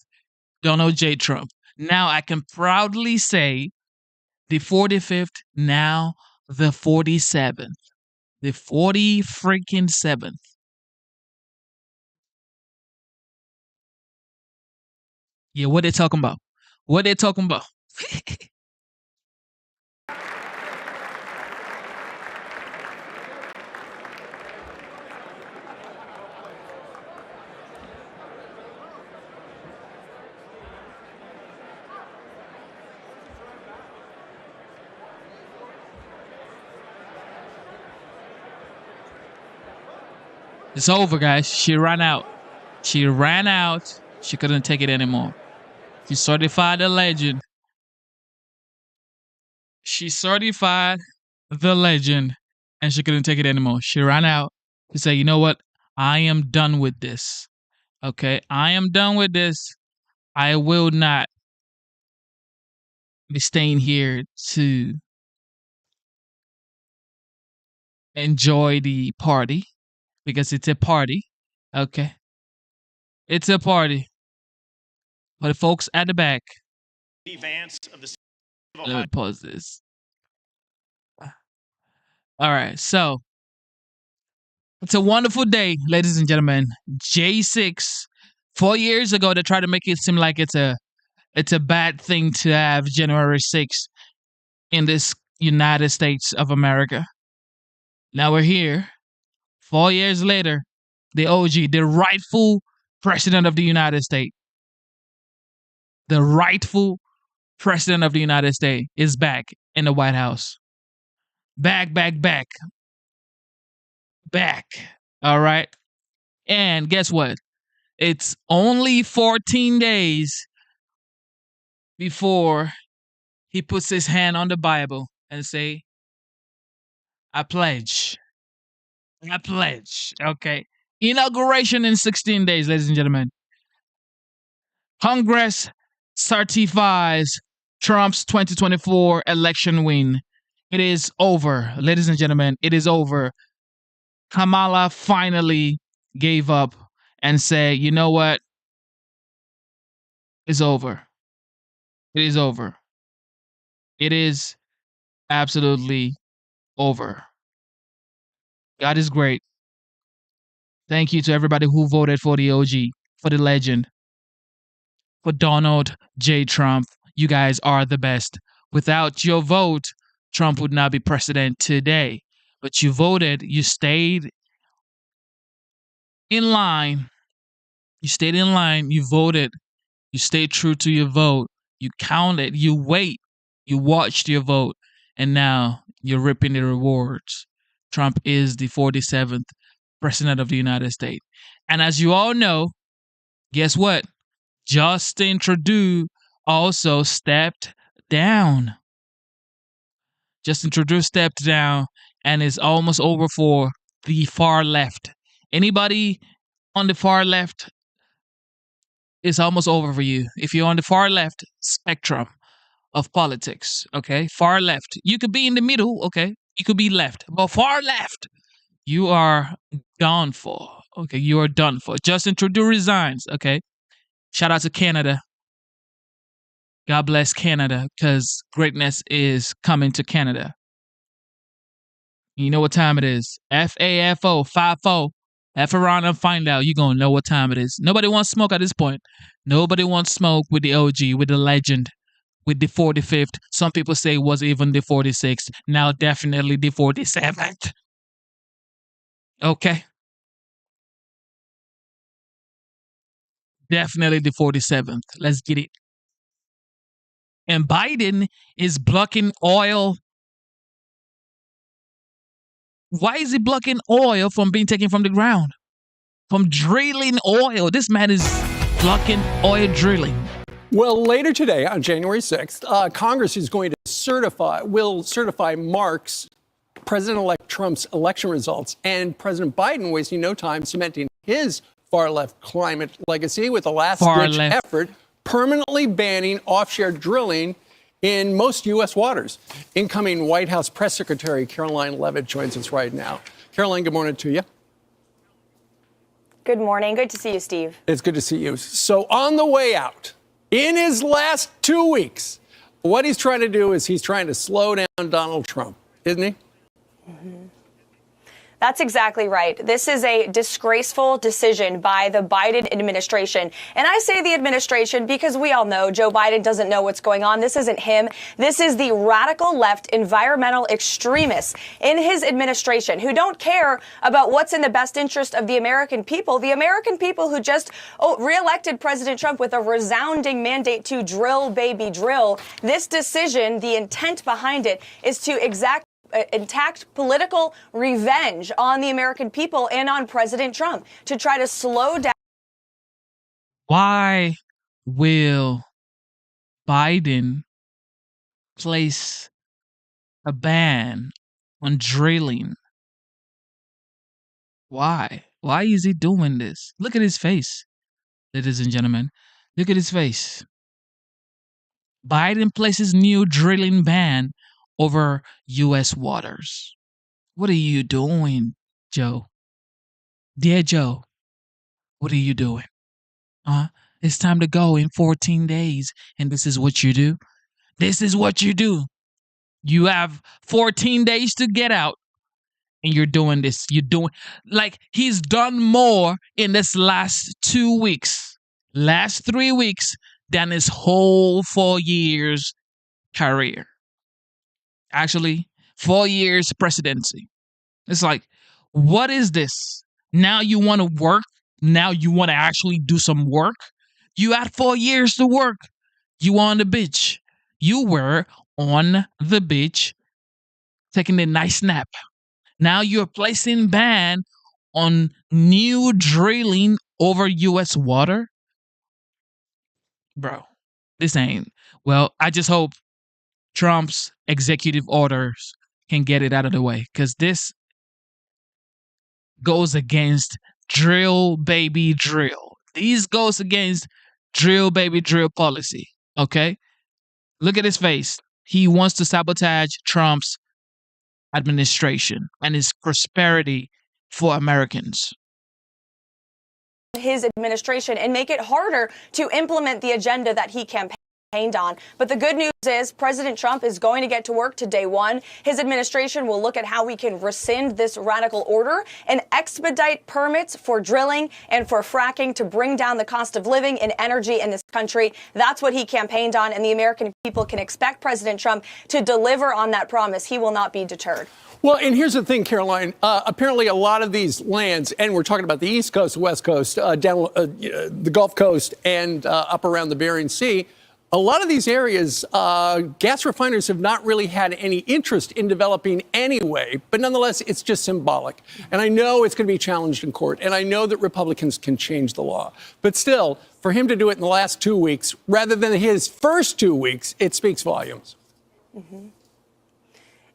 Speaker 6: Donald J. Trump. Now I can proudly say the 45th, now the 47th. The 40 freaking 7th. Yeah, what they talking about? What they talking about? It's over, guys. She ran out. She ran out. She couldn't take it anymore. She certified the legend. She certified the legend, and she couldn't take it anymore. She ran out to say, you know what? I am done with this. Okay? I am done with this. I will not be staying here to enjoy the party because it's a party. Okay? It's a party. For the folks at the back,
Speaker 4: Vance of the state of
Speaker 6: let
Speaker 4: Ohio.
Speaker 6: me pause this. All right, so it's a wonderful day, ladies and gentlemen. J6, 4 years ago, they tried to make it seem like it's a bad thing to have January 6th in this United States of America. Now we're here, 4 years later. The OG, the rightful president of the United States, the rightful president of the United States is back in the White House. Back. All right. And guess what? It's only 14 days before he puts his hand on the Bible and say, I pledge. Okay. Inauguration in 16 days, ladies and gentlemen. Congress certifies Trump's 2024 election win. It is over, ladies and gentlemen. It is over. Kamala finally gave up and said, you know what? It's over. It is over. It is absolutely over. God is great. Thank you to everybody who voted for the OG, for the legend, for Donald J. Trump. You guys are the best. Without your vote, Trump would not be president today. But you voted, you stayed in line. You stayed in line, you voted, you stayed true to your vote, you counted, you wait, you watched your vote, and now you're reaping the rewards. Trump is the 47th president of the United States. And as you all know, guess what? Justin Trudeau also stepped down. Justin Trudeau stepped down, and it's almost over for the far left. Anybody on the far left, it's almost over for you. If you're on the far left spectrum of politics, okay? Far left. You could be in the middle, okay? You could be left. But far left, you are done for. Okay, you are done for. Justin Trudeau resigns, okay? Shout out to Canada. God bless Canada, because greatness is coming to Canada. You know what time it is. FAFO, 5-4. F around and find out. You're going to know what time it is. Nobody wants smoke at this point. Nobody wants smoke with the OG, with the legend, with the 45th. Some people say it was even the 46th. Now definitely the 47th. Okay. Definitely the 47th. Let's get it. And Biden is blocking oil. Why is he blocking oil from being taken from the ground? From drilling oil. This man is blocking oil drilling.
Speaker 7: Well, later today, on January 6th, Congress is going to certify President-elect Trump's election results, and President Biden wasting no time cementing his far-left climate legacy with a last-ditch effort permanently banning offshore drilling in most U.S. waters. Incoming White House Press Secretary Caroline Leavitt joins us right now. Caroline, good morning to you.
Speaker 8: Good morning. Good to see you, Steve.
Speaker 7: It's good to see you. So on the way out, in his last 2 weeks, what he's trying to do is he's trying to slow down Donald Trump, isn't he?
Speaker 8: Mm-hmm. That's exactly right. This is a disgraceful decision by the Biden administration. And I say the administration because we all know Joe Biden doesn't know what's going on. This isn't him. This is the radical left environmental extremists in his administration who don't care about what's in the best interest of the American people who just reelected President Trump with a resounding mandate to drill, baby, drill. This decision, the intent behind it is to exact political revenge on the American people and on President Trump to try to slow down.
Speaker 6: Why will Biden place a ban on drilling? Why? Why is he doing this? Look at his face, ladies and gentlemen. Look at his face. Biden places new drilling ban over U.S. waters. What are you doing, Joe? Dear Joe, what are you doing? It's time to go in 14 days, and this is what you do? This is what you do. You have 14 days to get out, and you're doing this. You're doing, like, he's done more in this last 2 weeks, last 3 weeks, than his whole 4 years career. Actually, 4 years presidency. It's like, what is this? Now you want to work? Now you want to actually do some work? You had 4 years to work. You were on the beach. You were on the beach taking a nice nap. Now you're placing ban on new drilling over U.S. water? Bro, this ain't. Well, I just hope Trump's executive orders can get it out of the way, because this goes against drill, baby, drill. These goes against drill, baby, drill policy, okay? Look at his face. He wants to sabotage Trump's administration and his prosperity for Americans.
Speaker 8: His administration and make it harder to implement the agenda that he campaigned. campaigned on. But the good news is President Trump is going to get to work to day one. His administration will look at how we can rescind this radical order and expedite permits for drilling and for fracking to bring down the cost of living and energy in this country. That's what he campaigned on, and the American people can expect President Trump to deliver on that promise. He will not be deterred.
Speaker 7: Well, and here's the thing, Caroline. Apparently, a lot of these lands, and we're talking about the East Coast, West Coast, down the Gulf Coast, and up around the Bering Sea, a lot of these areas, gas refiners have not really had any interest in developing anyway. But nonetheless, it's just symbolic. And I know it's going to be challenged in court, and I know that Republicans can change the law. But still, for him to do it in the last 2 weeks, rather than his first 2 weeks, it speaks volumes.
Speaker 8: Mm-hmm.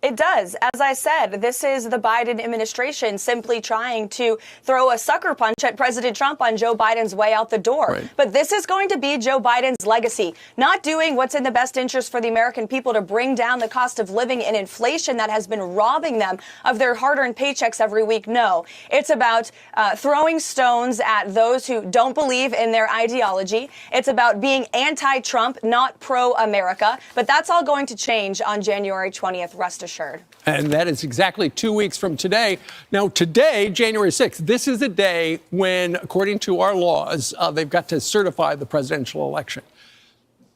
Speaker 8: It does. As I said, this is the Biden administration simply trying to throw a sucker punch at President Trump on Joe Biden's way out the door.
Speaker 7: Right.
Speaker 8: But this is going to be Joe Biden's legacy, not doing what's in the best interest for the American people to bring down the cost of living and inflation that has been robbing them of their hard-earned paychecks every week. No, it's about throwing stones at those who don't believe in their ideology. It's about being anti-Trump, not pro-America. But that's all going to change on January 20th, rest assured.
Speaker 7: And that is exactly 2 weeks from today. Now, today, January 6th, this is a day when, according to our laws, they've got to certify the presidential election.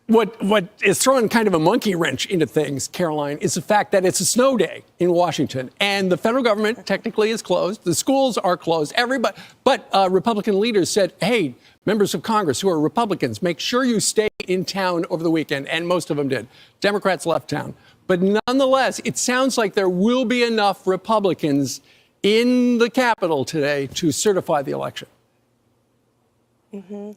Speaker 7: What is throwing kind of a monkey wrench into things, Caroline, is the fact that it's a snow day in Washington, and the federal government technically is closed. The schools are closed. But Republican leaders said, hey, members of Congress who are Republicans, make sure you stay in town over the weekend, and most of them did. Democrats left town. But nonetheless, it sounds like there will be enough Republicans in the Capitol today to certify the election.
Speaker 8: Mm-hmm.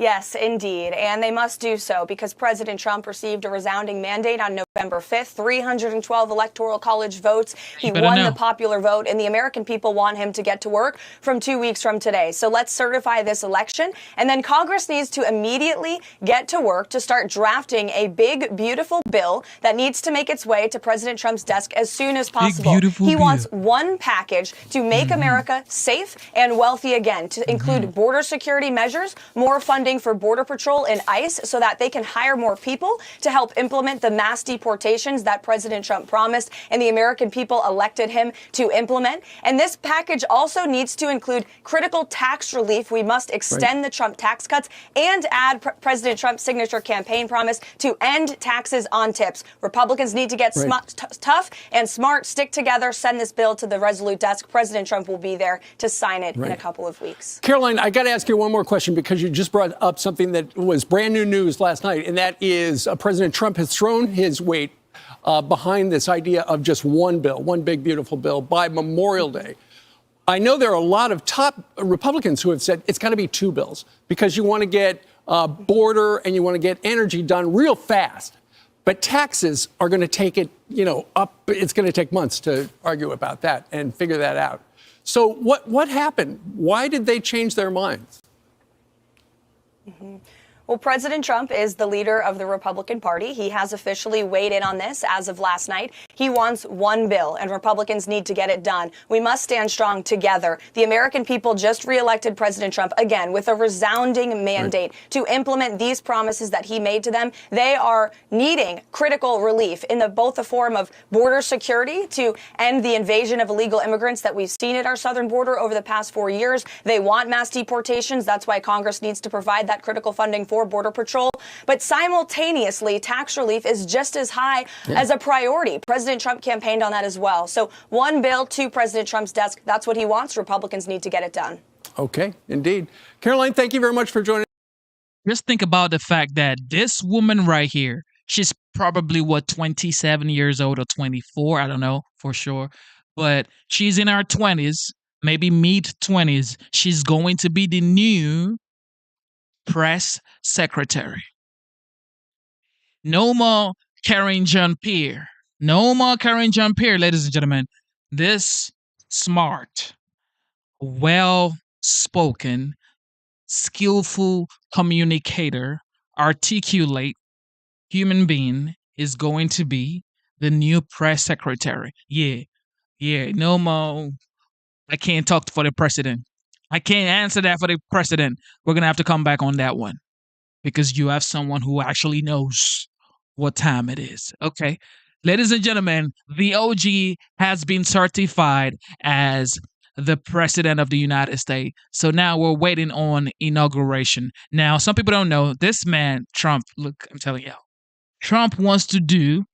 Speaker 8: Yes, indeed. And they must do so because President Trump received a resounding mandate on November 5th, 312 Electoral College votes. He won the popular vote, and the American people want him to get to work from 2 weeks from today. So let's certify this election. And then Congress needs to immediately get to work to start drafting a big, beautiful bill that needs to make its way to President Trump's desk as soon as possible. He wants one package to make America safe and wealthy again, to include border security measures, more funding for Border Patrol and ICE so that they can hire more people to help implement the mass deportations that President Trump promised and the American people elected him to implement. And this package also needs to include critical tax relief. We must extend the Trump tax cuts and add President Trump's signature campaign promise to end taxes on tips. Republicans need to get tough and smart, stick together, send this bill to the Resolute desk. President Trump will be there to sign it in a couple of weeks.
Speaker 7: Caroline, I got to ask you one more question because you just brought up something that was brand new news last night, and that is President Trump has thrown his weight behind this idea of just one bill, one big, beautiful bill by Memorial Day. I know there are a lot of top Republicans who have said it's got to be two bills because you want to get border and you want to get energy done real fast. But taxes are going to take it, up. It's going to take months to argue about that and figure that out. So what happened? Why did they change their minds?
Speaker 8: Mm-hmm. Well, President Trump is the leader of the Republican Party. He has officially weighed in on this as of last night. He wants one bill, and Republicans need to get it done. We must stand strong together. The American people just reelected President Trump again with a resounding mandate to implement these promises that he made to them. They are needing critical relief in both the form of border security to end the invasion of illegal immigrants that we've seen at our southern border over the past 4 years. They want mass deportations. That's why Congress needs to provide that critical funding for Border Patrol. But simultaneously, tax relief is just as high as a priority. President Trump campaigned on that as well. So one bill to President Trump's desk. That's what he wants. Republicans need to get it done.
Speaker 7: Okay, indeed. Caroline, thank you very much for joining.
Speaker 6: Just think about the fact that this woman right here, she's probably, 27 years old or 24? I don't know for sure. But she's in her 20s, maybe mid-20s. She's going to be the new press secretary. No more Karine Jean-Pierre. No more Karine Jean-Pierre, ladies and gentlemen. This smart, well-spoken, skillful communicator, articulate human being is going to be the new press secretary. Yeah, no more. I can't talk for the president. I can't answer that for the president. We're going to have to come back on that one. because you have someone who actually knows what time it is. Okay. Ladies and gentlemen, the OG has been certified as the president of the United States. So now we're waiting on inauguration. Now, some people don't know this man, Trump, look, I'm telling you, Trump wants to do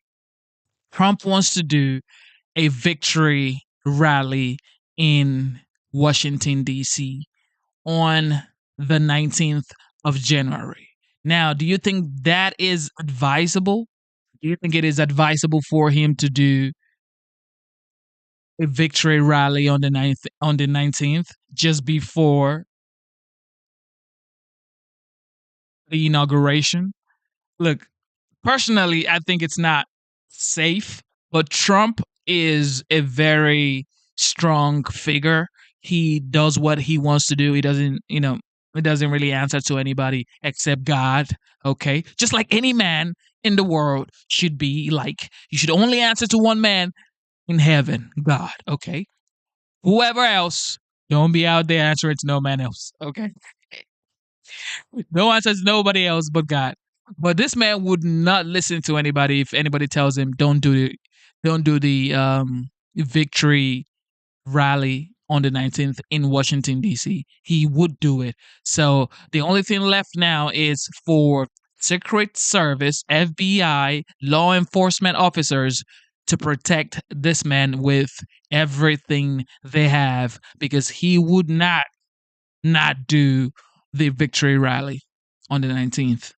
Speaker 6: a victory rally in Washington, D.C. on the 19th of January. Now, do you think that is advisable? Do you think it is advisable for him to do a victory rally on the 19th, just before the inauguration? Look, personally, I think it's not safe, but Trump is a very strong figure. He does what he wants to do. He doesn't, it doesn't really answer to anybody except God. Okay. Just like any man in the world should be like. You should only answer to one man in heaven, God. Okay. Whoever else, don't be out there answering to no man else. Okay. No answer to nobody else but God. But this man would not listen to anybody if anybody tells him don't do the victory rally on the 19th in Washington D.C. He would do it. So the only thing left now is for Secret Service, FBI, law enforcement officers to protect this man with everything they have, because he would not do the victory rally on the 19th.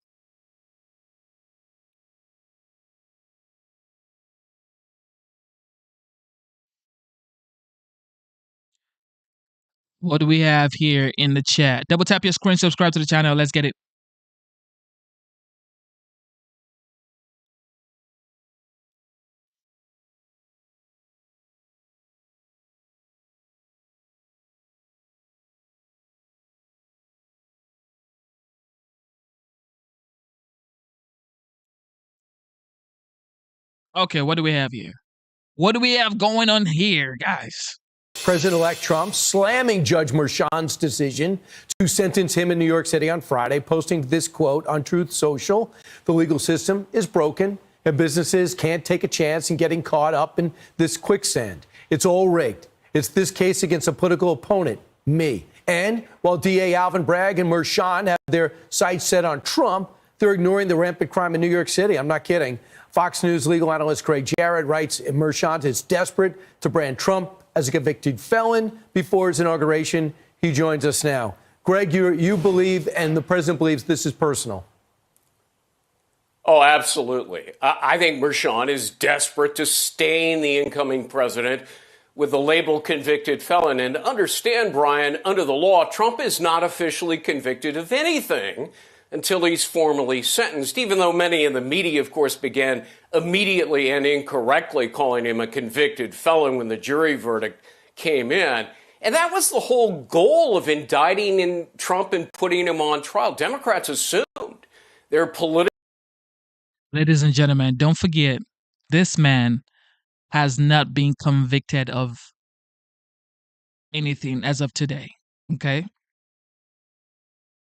Speaker 6: What do we have here in the chat? Double tap your screen, subscribe to the channel. Let's get it. Okay, what do we have here? What do we have going on here, guys?
Speaker 7: President-elect Trump slamming Judge Merchan's decision to sentence him in New York City on Friday, posting this quote on Truth Social: "The legal system is broken, and businesses can't take a chance in getting caught up in this quicksand. It's all rigged. It's this case against a political opponent, me." And while DA Alvin Bragg and Merchan have their sights set on Trump, they're ignoring the rampant crime in New York City. I'm not kidding. Fox News legal analyst Craig Jarrett writes Merchan is desperate to brand Trump as a convicted felon before his inauguration. He joins us now. Greg, you believe, and the president believes, this is personal.
Speaker 9: Oh, absolutely. I think Merchan is desperate to stain the incoming president with the label convicted felon. And understand, Brian, under the law, Trump is not officially convicted of anything until he's formally sentenced, even though many in the media, of course, began immediately and incorrectly calling him a convicted felon when the jury verdict came in. And that was the whole goal of indicting Trump and putting him on trial. Democrats assumed their political...
Speaker 6: Ladies and gentlemen, don't forget, this man has not been convicted of anything as of today, okay?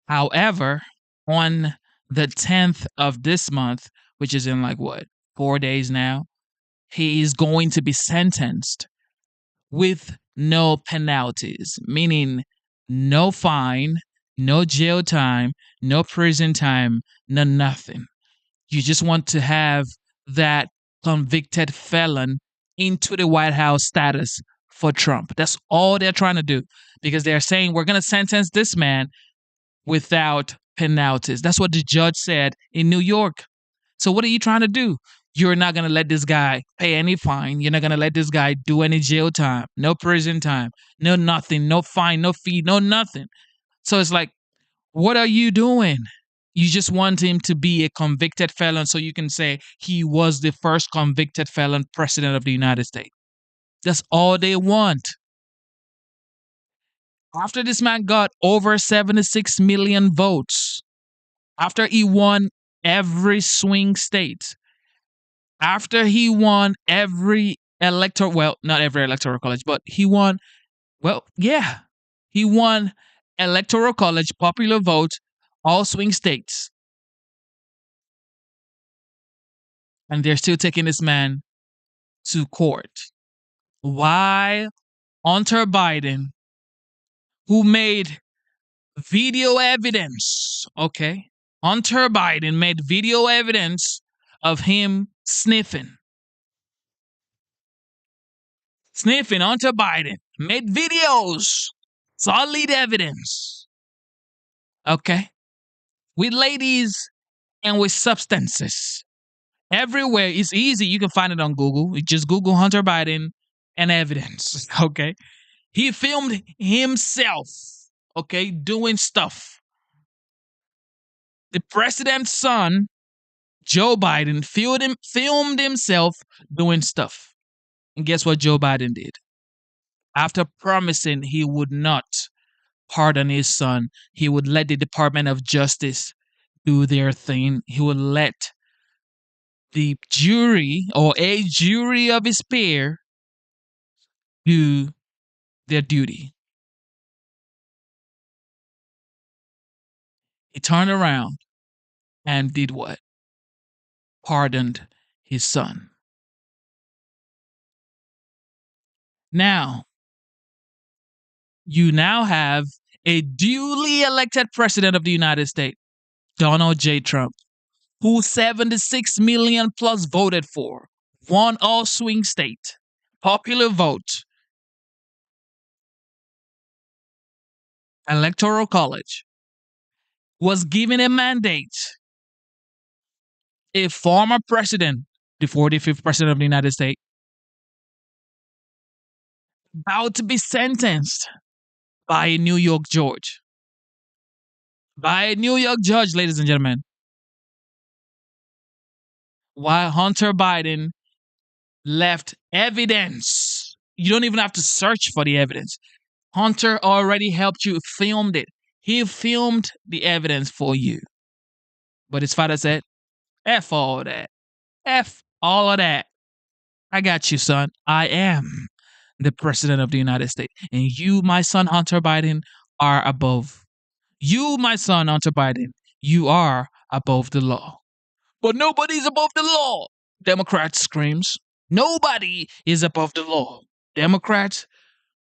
Speaker 6: However, on the 10th of this month, which is in 4 days now, he is going to be sentenced with no penalties, meaning no fine, no jail time, no prison time, no nothing. You just want to have that convicted felon into the White House status for Trump. That's all they're trying to do, because they're saying we're going to sentence this man without penalties. That's what the judge said in New York. So what are you trying to do? You're not going to let this guy pay any fine. You're not going to let this guy do any jail time, no prison time, no nothing, no fine, no fee, no nothing. So it's like, what are you doing? You just want him to be a convicted felon so you can say he was the first convicted felon president of the United States. That's all they want. After this man got over 76 million votes, after he won every swing state, after he won every electoral, well, not every electoral college, but he won, he won electoral college popular vote, all swing states. And they're still taking this man to court. Why Hunter Biden, who made video evidence, okay? Hunter Biden made video evidence of him sniffing. Hunter Biden made videos, solid evidence, okay? With ladies and with substances. Everywhere. It's easy. You can find it on Google. You just Google Hunter Biden and evidence, okay? He filmed himself, okay, doing stuff. The president's son, Joe Biden, filmed himself doing stuff. And guess what Joe Biden did? After promising he would not pardon his son, he would let the Department of Justice do their thing. He would let the jury or a jury of his peer do their duty. He turned around and did what? Pardoned his son. Now, you now have a duly elected president of the United States, Donald J. Trump, who 76 million plus voted for, won all swing state, popular vote, Electoral College, was given a mandate. A former president, the 45th president of the United States, about to be sentenced by a New York judge. By a New York judge, ladies and gentlemen. While Hunter Biden left evidence. You don't even have to search for the evidence. Hunter already helped you, filmed it. He filmed the evidence for you. But his father said, F all that. F all of that. I got you, son. I am the president of the United States. And you, my son, Hunter Biden, are above. You, my son, Hunter Biden, you are above the law. But nobody's above the law, Democrat screams. Nobody is above the law. Democrats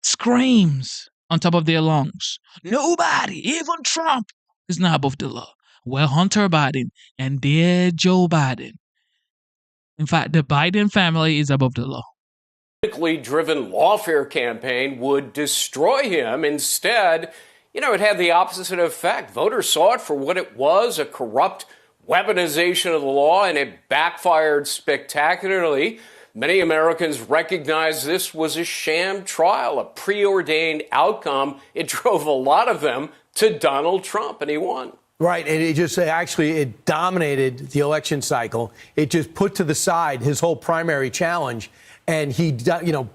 Speaker 6: screams on top of their lungs. Nobody, even Trump, is not above the law. Well, Hunter Biden and dear Joe Biden. In fact, the Biden family is above the law.
Speaker 9: Politically driven lawfare campaign would destroy him. Instead, it had the opposite effect. Voters saw it for what it was, a corrupt weaponization of the law, and it backfired spectacularly. Many Americans recognize this was a sham trial, a preordained outcome. It drove a lot of them to Donald Trump, and he won.
Speaker 10: Right, and it dominated the election cycle. It just put to the side his whole primary challenge, and he,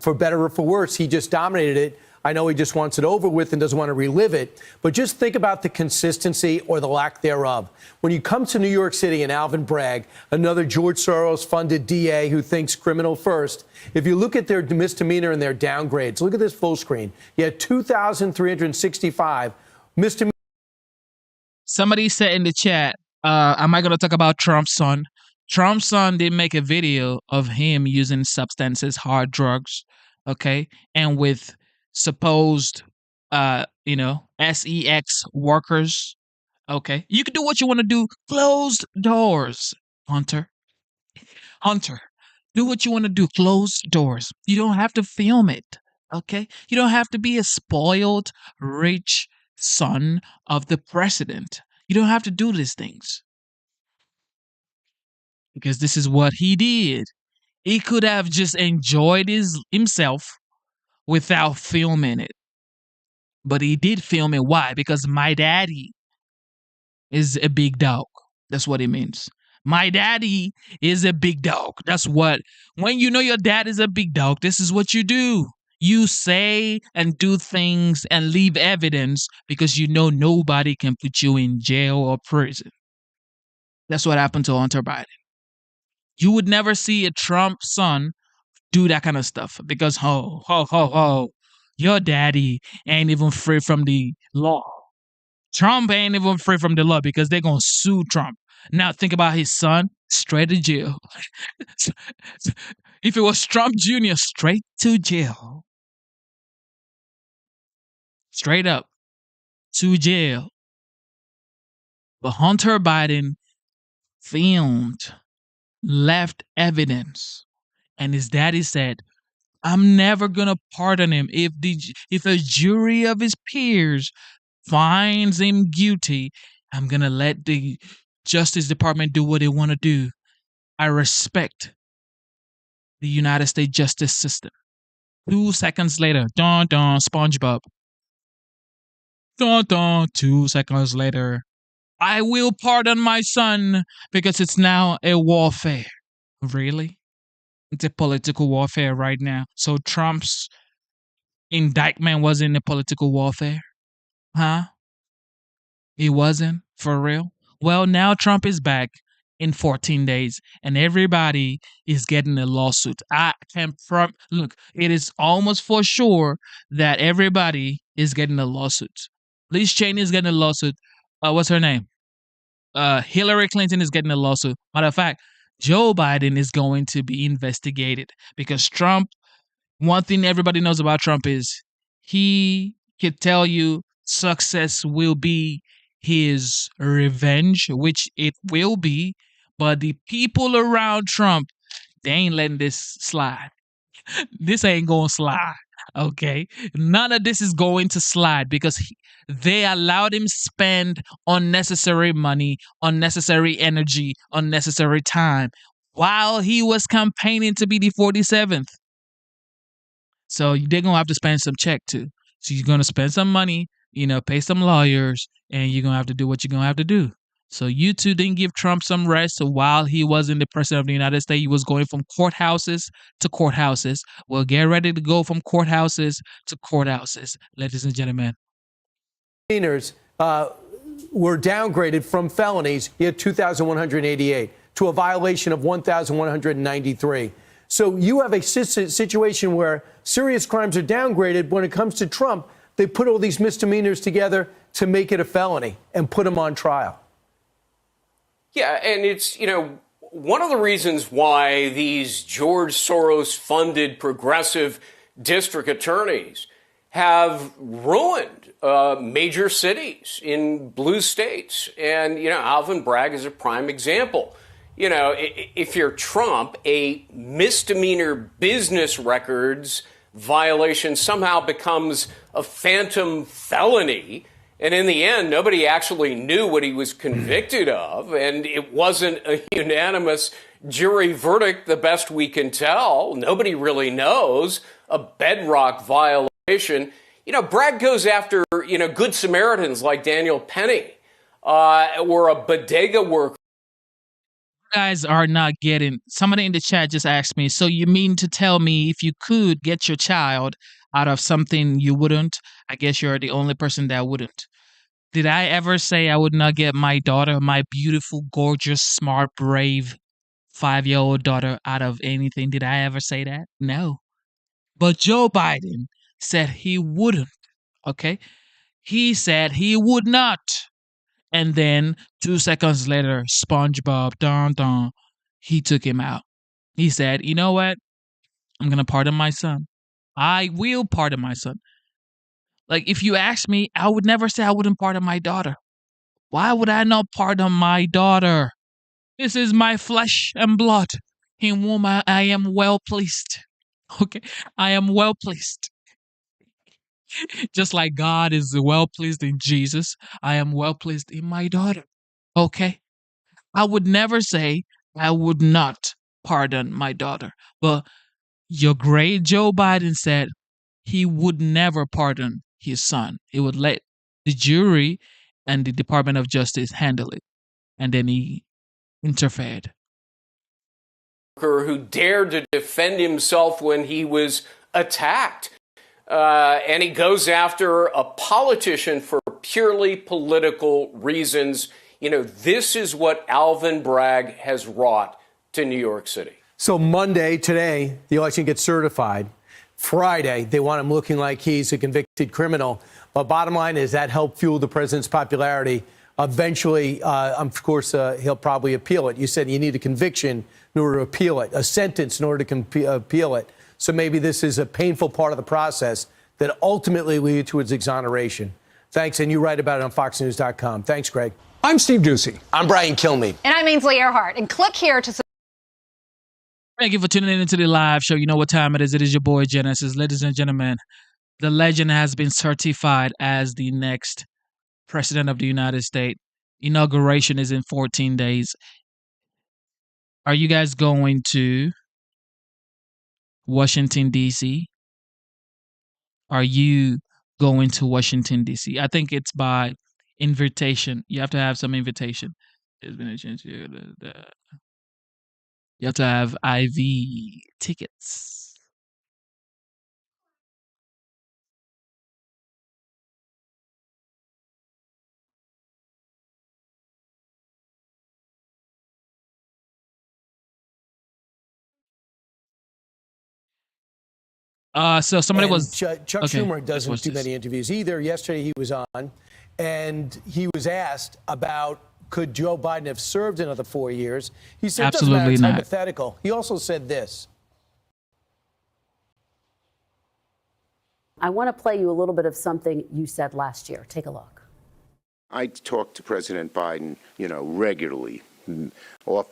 Speaker 10: for better or for worse, he just dominated it. I know he just wants it over with and doesn't want to relive it, but just think about the consistency or the lack thereof. When you come to New York City and Alvin Bragg, another George Soros-funded DA who thinks criminal first, if you look at their misdemeanor and their downgrades, look at this full screen. You had 2,365 misdemeanor.
Speaker 6: Somebody said in the chat, am I going to talk about Trump's son? Trump's son did make a video of him using substances, hard drugs, okay, and with supposed, sex workers. Okay, you can do what you want to do. Closed doors, Hunter. Do what you want to do. Closed doors. You don't have to film it. Okay, you don't have to be a spoiled, rich son of the president. You don't have to do these things because this is what he did. He could have just enjoyed himself without filming it. But he did film it. Why? Because my daddy is a big dog. That's what it means. My daddy is a big dog. That's what, when you know your dad is a big dog, this is what you do. You say and do things and leave evidence because you know nobody can put you in jail or prison. That's what happened to Hunter Biden. You would never see a Trump son do that kind of stuff because, your daddy ain't even free from the law. Trump ain't even free from the law because they're going to sue Trump. Now think about his son, straight to jail. If it was Trump Jr., straight to jail. Straight up to jail. But Hunter Biden filmed, left evidence, and his daddy said, I'm never gonna pardon him. If a jury of his peers finds him guilty, I'm gonna let the Justice Department do what they want to do. I respect the United States justice system. 2 seconds later, dun dun, SpongeBob. Dun dun, 2 seconds later, I will pardon my son because it's now a warfare. Really? It's a political warfare right now. So Trump's indictment wasn't a political warfare? Huh? It wasn't? For real? Well, now Trump is back in 14 days and everybody is getting a lawsuit. I can look, it is almost for sure that everybody is getting a lawsuit. Liz Cheney is getting a lawsuit. What's her name? Hillary Clinton is getting a lawsuit. Matter of fact, Joe Biden is going to be investigated because Trump, one thing everybody knows about Trump is he could tell you success will be his revenge, which it will be, but the people around Trump, they ain't letting this slide. This ain't going to slide. Okay, none of this is going to slide because they allowed him spend unnecessary money, unnecessary energy, unnecessary time while he was campaigning to be the 47th. So they're gonna have to spend some check too. So you're gonna spend some money, pay some lawyers, and you're gonna have to do what you're gonna have to do. So you two didn't give Trump some rest while he wasn't the president of the United States. He was going from courthouses to courthouses. Well, get ready to go from courthouses to courthouses, ladies and gentlemen.
Speaker 10: Misdemeanors were downgraded from felonies. He had 2,188 to a violation of 1,193. So you have a situation where serious crimes are downgraded. When it comes to Trump, they put all these misdemeanors together to make it a felony and put him on trial.
Speaker 9: Yeah, and it's, one of the reasons why these George Soros-funded progressive district attorneys have ruined major cities in blue states. And, Alvin Bragg is a prime example. If you're Trump, a misdemeanor business records violation somehow becomes a phantom felony. And in the end, nobody actually knew what he was convicted of. And it wasn't a unanimous jury verdict, the best we can tell. Nobody really knows. A bedrock violation. Bragg goes after, good Samaritans like Daniel Penny or a bodega worker.
Speaker 6: You guys are not getting. Somebody in the chat just asked me, so you mean to tell me if you could get your child out of something you wouldn't? I guess you're the only person that wouldn't. Did I ever say I would not get my daughter, my beautiful, gorgeous, smart, brave 5-year-old daughter out of anything? Did I ever say that? No. But Joe Biden said he wouldn't. Okay? He said he would not. And then 2 seconds later, SpongeBob, dun, he took him out. He said, you know what? I'm going to pardon my son. I will pardon my son. Like, if you ask me, I would never say I wouldn't pardon my daughter. Why would I not pardon my daughter? This is my flesh and blood, in whom I am well pleased. Okay? I am well pleased. Just like God is well pleased in Jesus, I am well pleased in my daughter. Okay? I would never say I would not pardon my daughter. But your great Joe Biden said he would never pardon his son. He would let the jury and the Department of Justice handle it. And then he interfered.
Speaker 9: Who dared to defend himself when he was attacked. And he goes after a politician for purely political reasons. This is what Alvin Bragg has wrought to New York City.
Speaker 10: So Monday, today, the election gets certified. Friday, they want him looking like he's a convicted criminal. But bottom line is that helped fuel the president's popularity Eventually, of course, he'll probably appeal it. You said you need a conviction in order to appeal it, a sentence in order to appeal it. So maybe this is a painful part of the process that ultimately lead to its exoneration. Thanks, and you write about it on FoxNews.com. Thanks, Greg.
Speaker 7: I'm Steve Ducey.
Speaker 11: I'm Brian Kilmeade.
Speaker 12: And I'm Ainsley Earhart. And click here to
Speaker 6: Thank you for tuning in into the live show. You know what time it is. It is your boy Genesis. Ladies and gentlemen, the legend has been certified as the next president of the United States. Inauguration is in 14 days. Are you guys going to Washington, D.C.? Are you going to Washington, D.C.? I think it's by invitation. You have to have some invitation. There's been a change here. You have to have IV tickets. So somebody
Speaker 10: And
Speaker 6: was
Speaker 10: Chuck
Speaker 6: okay,
Speaker 10: Schumer
Speaker 6: let's
Speaker 10: doesn't
Speaker 6: watch
Speaker 10: do
Speaker 6: this.
Speaker 10: many interviews either. Yesterday he was on, and he was asked about could Joe Biden have served another 4 years. He said it doesn't matter,
Speaker 6: Absolutely
Speaker 10: it's
Speaker 6: not.
Speaker 10: hypothetical. He also said this.
Speaker 13: I want to play you a little bit of something you said last year. Take a look.
Speaker 14: I talk to President Biden, regularly,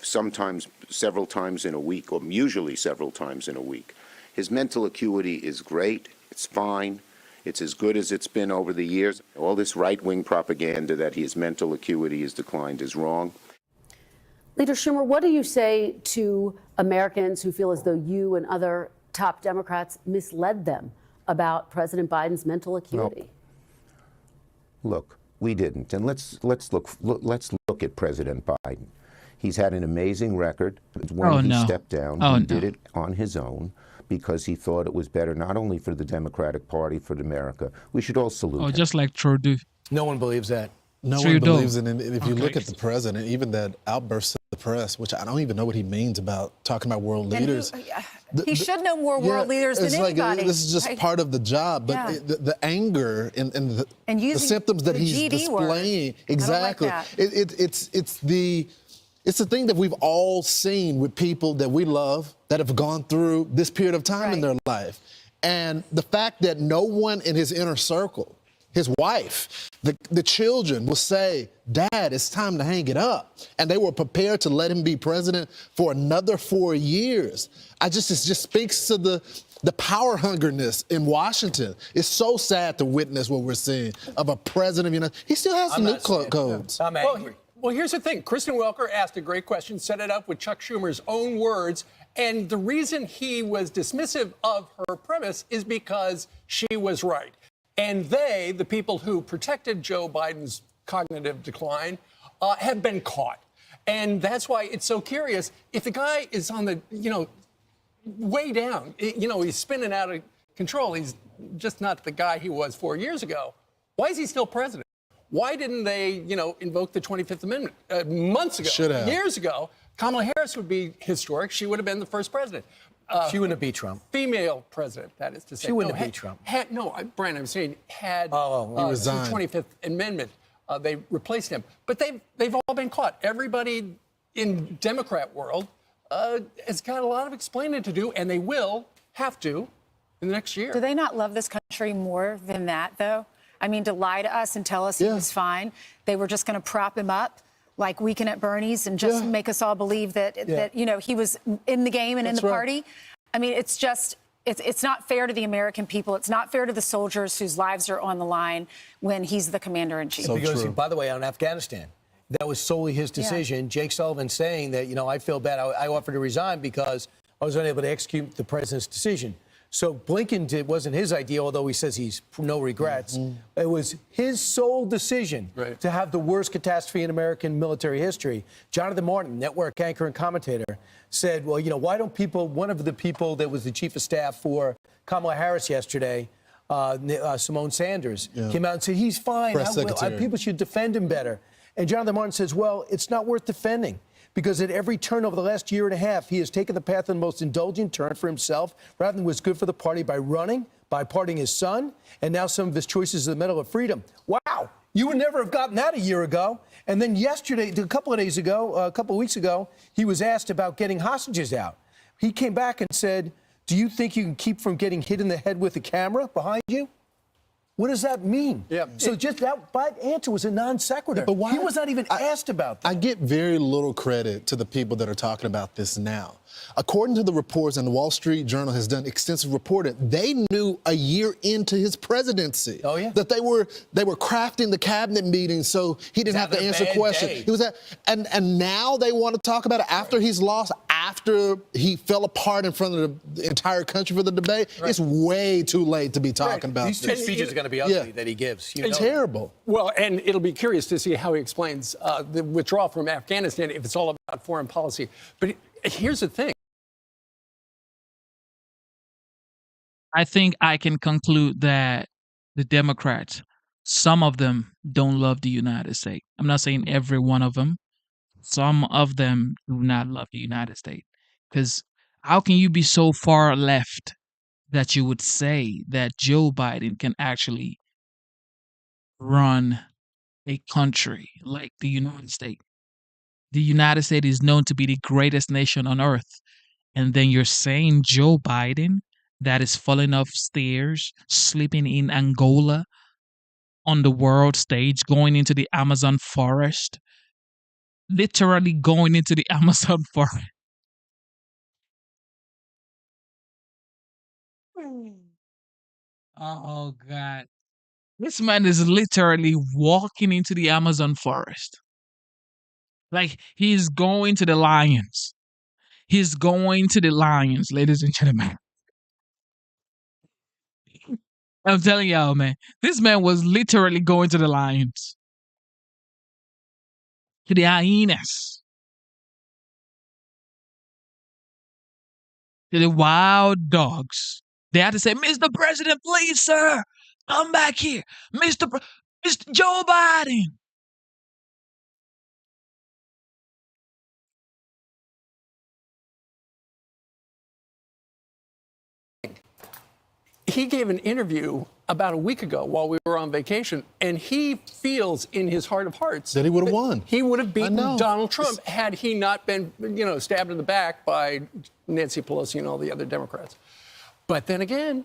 Speaker 14: sometimes several times in a week, or usually several times in a week. His mental acuity is great. It's fine. It's as good as it's been over the years. All this right-wing propaganda that his mental acuity has declined is wrong.
Speaker 13: Leader Schumer, what do you say to Americans who feel as though you and other top Democrats misled them about President Biden's mental acuity?
Speaker 14: Look, we didn't, and let's look at President Biden. He's had an amazing record. When he stepped down, he did it on his own because he thought it was better not only for the Democratic Party, for America. We should all salute him.
Speaker 6: Just like Trudeau.
Speaker 10: No one believes that.
Speaker 15: No one believes it. And if you look at the president, even that outburst of the press, which I don't even know what he means about talking about world leaders.
Speaker 12: He should know more world leaders than anybody.
Speaker 15: This is just part of the job, but the anger and the symptoms that he's displaying, exactly.
Speaker 12: I don't like that.
Speaker 15: It's the thing that we've all seen with people that we love that have gone through this period of time in their life. And the fact that no one in his inner circle, his wife, the children will say, Dad, it's time to hang it up. And they were prepared to let him be president for another 4 years. It just speaks to the power hungerness in Washington. It's so sad to witness what we're seeing of a president. He still has some nuke codes.
Speaker 10: I'm angry.
Speaker 7: Well, here's the thing. Kristen Welker asked a great question, set it up with Chuck Schumer's own words. And the reason he was dismissive of her premise is because she was right. And they, the people who protected Joe Biden's cognitive decline, have been caught. And that's why it's so curious. If the guy is on the, way down, he's spinning out of control. He's just not the guy he was 4 years ago. Why is he still president? Why didn't they, invoke the 25th Amendment months ago?
Speaker 15: Should have.
Speaker 7: Years ago. Kamala Harris would be historic. She would have been the first president.
Speaker 10: She wouldn't have beat Trump.
Speaker 7: Female president, that is to say.
Speaker 10: She wouldn't have beat Trump.
Speaker 7: Brian, I'm saying had
Speaker 15: he resigned.
Speaker 7: the 25th Amendment, they replaced him. But they've all been caught. Everybody in Democrat world has got a lot of explaining to do, and they will have to in the next year.
Speaker 12: Do they not love this country more than that, though? I mean, to lie to us and tell us he was fine. They were just going to prop him up like Weekend at Bernie's and just make us all believe that he was in the game and in the party. I mean, it's just, it's not fair to the American people. It's not fair to the soldiers whose lives are on the line when he's the commander-in-chief.
Speaker 10: Because, by the way, on Afghanistan, that was solely his decision. Jake Sullivan saying that, I feel bad. I offered to resign because I was unable to execute the president's decision. So Blinken wasn't his idea, although he says he's no regrets. It was his sole decision to have the worst catastrophe in American military history. Jonathan Martin, network anchor and commentator, said, well, why don't one of the people that was the chief of staff for Kamala Harris yesterday, Simone Sanders, came out and said, he's fine. People should defend him better. And Jonathan Martin says, well, it's not worth defending. Because at every turn over the last year and a half, he has taken the path of the most indulgent turn for himself, rather than what's good for the party by running, by pardoning his son, and now some of his choices in the middle of freedom. Wow. You would never have gotten that a year ago. And then yesterday, a couple of weeks ago, he was asked about getting hostages out. He came back and said, do you think you can keep from getting hit in the head with a camera behind you? What does that mean?
Speaker 7: Yeah.
Speaker 10: So just that answer was a non sequitur.
Speaker 15: Yeah, but why?
Speaker 10: He was not even asked about that.
Speaker 15: I get very little credit to the people that are talking about this now. According to the reports, and the Wall Street Journal has done extensive reporting, they knew a year into his presidency that they were crafting the cabinet meetings so he didn't have to answer questions. He was and now they want to talk about it after he's lost, after he fell apart in front of the entire country for the debate. Right. It's way too late to be talking about
Speaker 10: these
Speaker 15: this.
Speaker 10: two speeches are going to be ugly that he gives.
Speaker 15: It's terrible.
Speaker 7: Well, and it'll be curious to see how he explains the withdrawal from Afghanistan if it's all about foreign policy. But here's the thing.
Speaker 6: I think I can conclude that the Democrats, some of them don't love the United States. I'm not saying every one of them. Some of them do not love the United States. Because how can you be so far left that you would say that Joe Biden can actually run a country like the United States? The United States is known to be the greatest nation on earth. And then you're saying Joe Biden, that is falling off stairs, sleeping in Angola on the world stage, going into the Amazon forest, literally going into the Amazon forest. Oh, God. This man is literally walking into the Amazon forest. Like, he's going to the lions. He's going to the lions, ladies and gentlemen. I'm telling y'all, man, this man was literally going to the lions, to the hyenas, to the wild dogs. They had to say, Mr. President, please, sir, come back here. Mr. Joe Biden.
Speaker 7: He gave an interview about a week ago while we were on vacation, and he feels in his heart of hearts
Speaker 15: that he would have won.
Speaker 7: He would have beaten Donald Trump had he not been, stabbed in the back by Nancy Pelosi and all the other Democrats. But then again,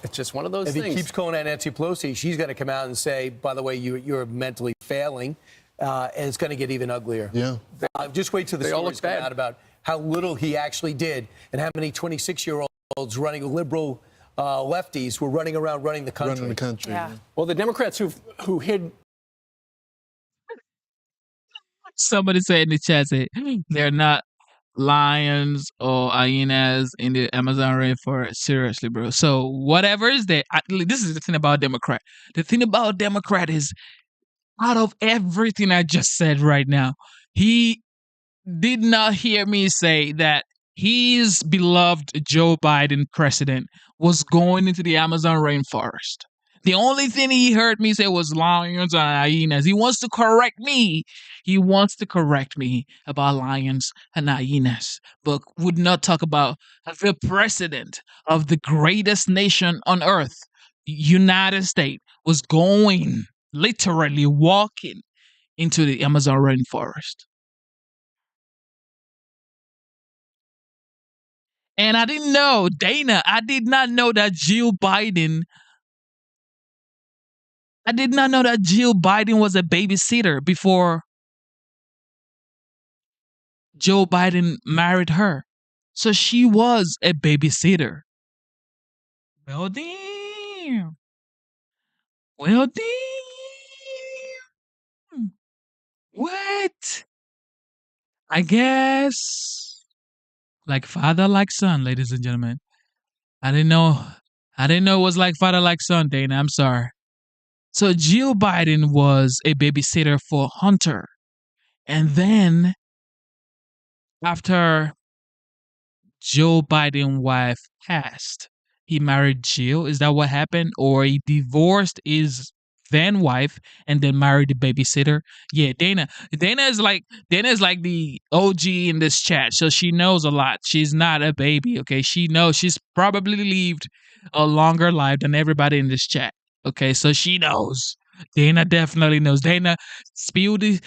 Speaker 7: it's just one of those things.
Speaker 10: If he keeps calling out Nancy Pelosi, she's going to come out and say, by the way, you're mentally failing, and it's going to get even uglier.
Speaker 15: Yeah.
Speaker 10: Just wait till the stories come out about how little he actually did and how many 26-year-olds running liberal lefties were running around running the country.
Speaker 7: Yeah. Well, the Democrats who hid.
Speaker 6: Somebody said in the chat, say, they're not lions or hyenas in the Amazon rainforest. Seriously, bro. So whatever is there, this is the thing about Democrat. The thing about Democrat is, out of everything I just said right now, he did not hear me say that his beloved Joe Biden president was going into the Amazon rainforest. The only thing he heard me say was lions and hyenas. He wants to correct me. He wants to correct me about lions and hyenas, but would not talk about the president of the greatest nation on earth, United States, was going, literally walking into the Amazon rainforest. And I didn't know, Dana, I did not know that Jill Biden was a babysitter before Joe Biden married her. So she was a babysitter. Well, damn. Well, damn. What? I guess like father, like son, ladies and gentlemen. I didn't know it was like father, like son, Dana. I'm sorry. So Jill Biden was a babysitter for Hunter. And then after Joe Biden's wife passed, he married Jill. Is that what happened? Or he divorced his then wife and then married the babysitter? Yeah, Dana is like the OG in this chat. So she knows a lot. She's not a baby, okay? She knows. She's probably lived a longer life than everybody in this chat. Okay, so she knows. Dana definitely knows. Dana, spill the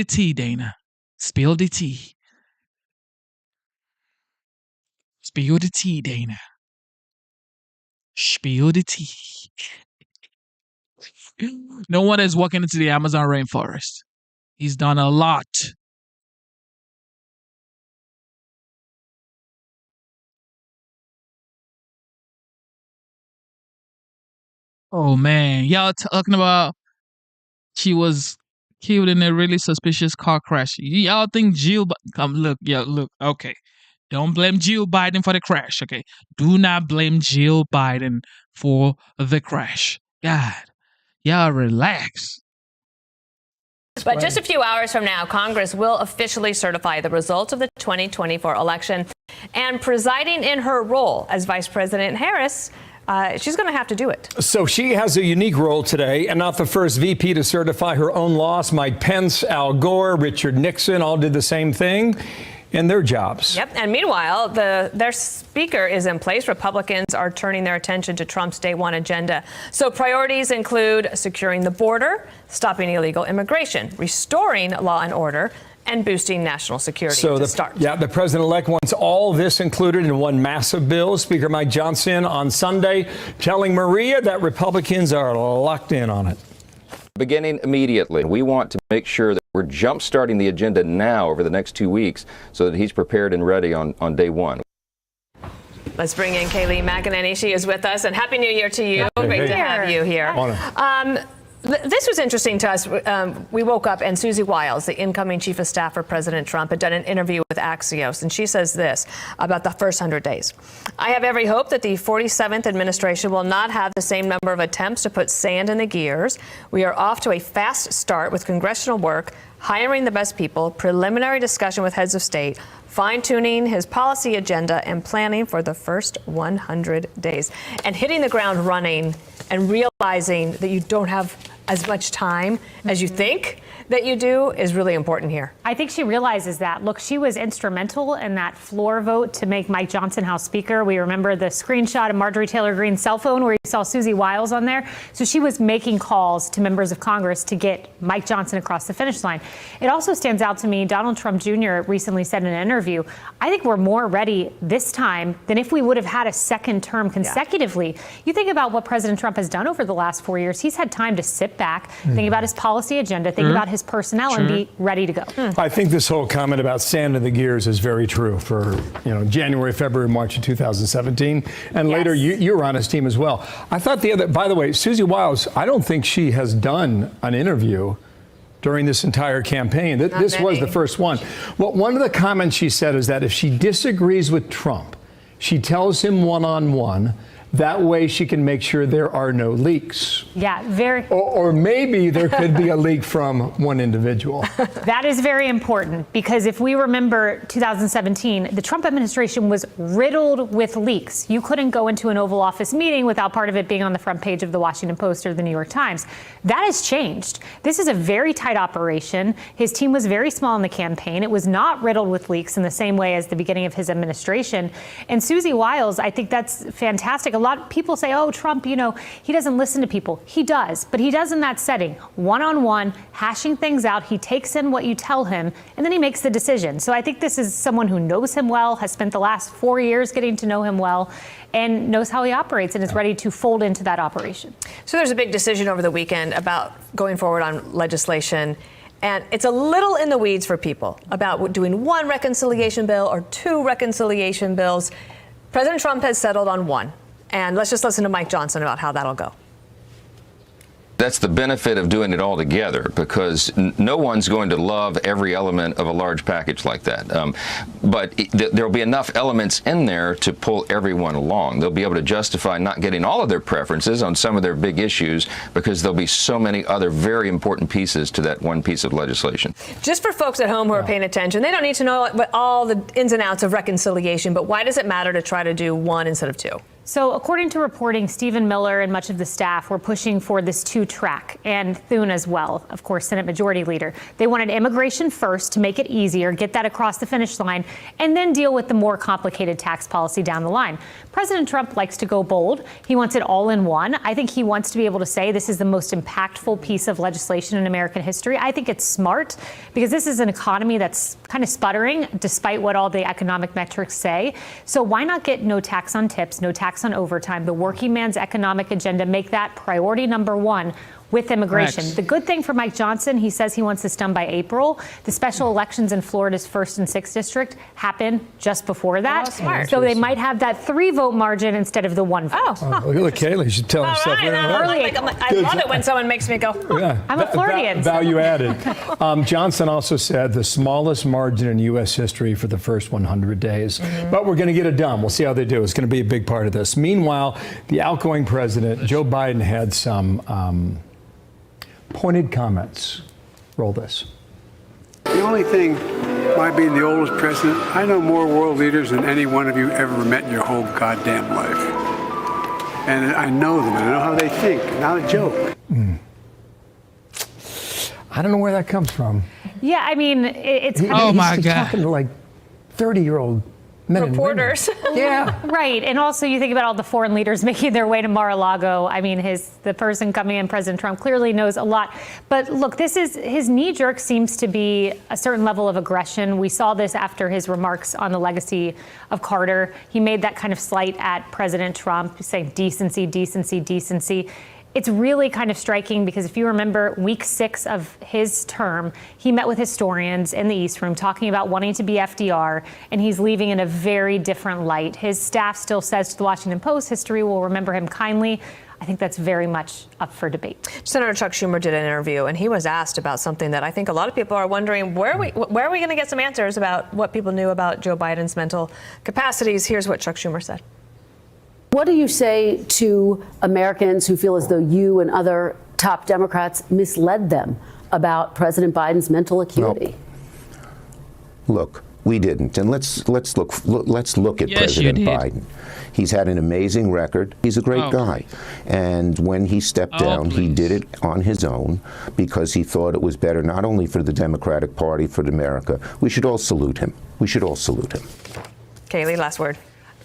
Speaker 6: tea, Dana. Spill the tea. Spill the tea, Dana. Spill the tea. No one is walking into the Amazon rainforest. He's done a lot. Oh man, y'all talking about she was killed in a really suspicious car crash. Y'all think Jill? Come look, look. Okay, don't blame Jill Biden for the crash. Okay, do not blame Jill Biden for the crash. God, y'all relax.
Speaker 11: But just a few hours from now, Congress will officially certify the results of the 2024 election. And presiding in her role as Vice President Harris, she's going to have to do it.
Speaker 16: So she has a unique role today, and not the first VP to certify her own loss. Mike Pence, Al Gore, Richard Nixon all did the same thing in their jobs.
Speaker 11: Yep. And meanwhile, their speaker is in place. Republicans are turning their attention to Trump's day one agenda. So priorities include securing the border, stopping illegal immigration, restoring law and order, and boosting national security to start.
Speaker 16: Yeah, the president-elect wants all this included in one massive bill. Speaker Mike Johnson on Sunday telling Maria that Republicans are locked in on it.
Speaker 17: Beginning immediately, we want to make sure that we're jump-starting the agenda now over the next 2 weeks so that he's prepared and ready on day one.
Speaker 11: Let's bring in Kayleigh McEnany. She is with us, and Happy New Year to you. Great to have you here. This was interesting to us. We woke up and Susie Wiles, the incoming chief of staff for President Trump, had done an interview with Axios, and she says this about the first 100 days. I have every hope that the 47th administration will not have the same number of attempts to put sand in the gears. We are off to a fast start with congressional work, hiring the best people, preliminary discussion with heads of state, fine-tuning his policy agenda, and planning for the first 100 days. And hitting the ground running and realizing that you don't have as much time as you think that you do is really important here.
Speaker 18: I think she realizes that. Look, she was instrumental in that floor vote to make Mike Johnson House Speaker. We remember the screenshot of Marjorie Taylor Greene's cell phone where you saw Susie Wiles on there. So she was making calls to members of Congress to get Mike Johnson across the finish line. It also stands out to me, Donald Trump Jr. recently said in an interview, I think we're more ready this time than if we would have had a second term consecutively. Yeah. You think about what President Trump has done over the last 4 years. He's had time to sit back, think about his policy agenda, think about his personnel and be ready to go.
Speaker 16: I think this whole comment about sand in the gears is very true for January, February, March of 2017, and later you were on his team as well. I thought by the way, Susie Wiles, I don't think she has done an interview during this entire campaign. This was the first one. Well, one of the comments she said is that if she disagrees with Trump, she tells him one-on-one. That way she can make sure there are no leaks.
Speaker 18: Yeah, very.
Speaker 16: Or maybe there could be a leak from one individual.
Speaker 18: That is very important because if we remember 2017, the Trump administration was riddled with leaks. You couldn't go into an Oval Office meeting without part of it being on the front page of the Washington Post or the New York Times. That has changed. This is a very tight operation. His team was very small in the campaign. It was not riddled with leaks in the same way as the beginning of his administration. And Susie Wiles, I think that's fantastic. A lot of people say, oh, Trump, he doesn't listen to people. He does, but he does in that setting, one-on-one, hashing things out. He takes in what you tell him, and then he makes the decision. So I think this is someone who knows him well, has spent the last 4 years getting to know him well, and knows how he operates and is ready to fold into that operation.
Speaker 11: So there's a big decision over the weekend about going forward on legislation. And it's a little in the weeds for people about doing one reconciliation bill or two reconciliation bills. President Trump has settled on one. And let's just listen to Mike Johnson about how that'll go.
Speaker 17: That's the benefit of doing it all together, because no one's going to love every element of a large package like that. But there'll be enough elements in there to pull everyone along. They'll be able to justify not getting all of their preferences on some of their big issues because there'll be so many other very important pieces to that one piece of legislation.
Speaker 11: Just for folks at home who are paying attention, they don't need to know all the ins and outs of reconciliation, but why does it matter to try to do one instead of two?
Speaker 18: So, according to reporting, Stephen Miller and much of the staff were pushing for this two-track, and Thune as well, of course, Senate Majority Leader. They wanted immigration first to make it easier, get that across the finish line, and then deal with the more complicated tax policy down the line. President Trump likes to go bold. He wants it all in one. I think he wants to be able to say this is the most impactful piece of legislation in American history. I think it's smart because this is an economy that's kind of sputtering despite what all the economic metrics say. So why not get no tax on tips, no tax on overtime, the working man's economic agenda, make that priority number one with immigration.
Speaker 6: Correct.
Speaker 18: The good thing for Mike Johnson, he says he wants this done by April. The special elections in Florida's 1st and 6th district happen just before that.
Speaker 11: Oh, smart.
Speaker 18: So they might have that 3-vote margin instead of the 1 vote.
Speaker 16: Look, Kaylee, she's telling
Speaker 11: All
Speaker 16: stuff.
Speaker 11: right, I love it when someone makes me go,
Speaker 16: Yeah.
Speaker 18: I'm a Floridian.
Speaker 16: Value added. Johnson also said the smallest margin in U.S. history for the first 100 days. But we're going to get it done. We'll see how they do. It's going to be a big part of this. Meanwhile, the outgoing president, Joe Biden, had some pointed comments. Roll this.
Speaker 19: The only thing, my being the oldest president, I know more world leaders than any one of you ever met in your whole goddamn life. And I know them, and I know how they think. Not a joke.
Speaker 16: I don't know where that comes from.
Speaker 18: Yeah, I mean, it's kind
Speaker 16: Oh
Speaker 18: of...
Speaker 16: my God. He's talking to like 30-year-old men
Speaker 11: reporters.
Speaker 16: And women. Yeah.
Speaker 18: Right. And also you think about all the foreign leaders making their way to Mar-a-Lago. I mean, the person coming in, President Trump, clearly knows a lot. But look, his knee-jerk seems to be a certain level of aggression. We saw this after his remarks on the legacy of Carter. He made that kind of slight at President Trump, saying decency, decency, decency. It's really kind of striking because if you remember week 6 of his term, he met with historians in the East Room talking about wanting to be FDR, and he's leaving in a very different light. His staff still says to the Washington Post, history will remember him kindly. I think that's very much up for debate.
Speaker 11: Senator Chuck Schumer did an interview, and he was asked about something that I think a lot of people are wondering, where are we going to get some answers about what people knew about Joe Biden's mental capacities? Here's what Chuck Schumer said.
Speaker 13: What do you say to Americans who feel as though you and other top Democrats misled them about President Biden's mental acuity?
Speaker 14: Look, we didn't, and let's look at
Speaker 6: Yes,
Speaker 14: President
Speaker 6: you did.
Speaker 14: Biden. He's had an amazing record. He's a great guy, and when he stepped down, he did it on his own because he thought it was better not only for the Democratic Party, for America. We should all salute him. We should all salute him.
Speaker 11: Kaylee, last word.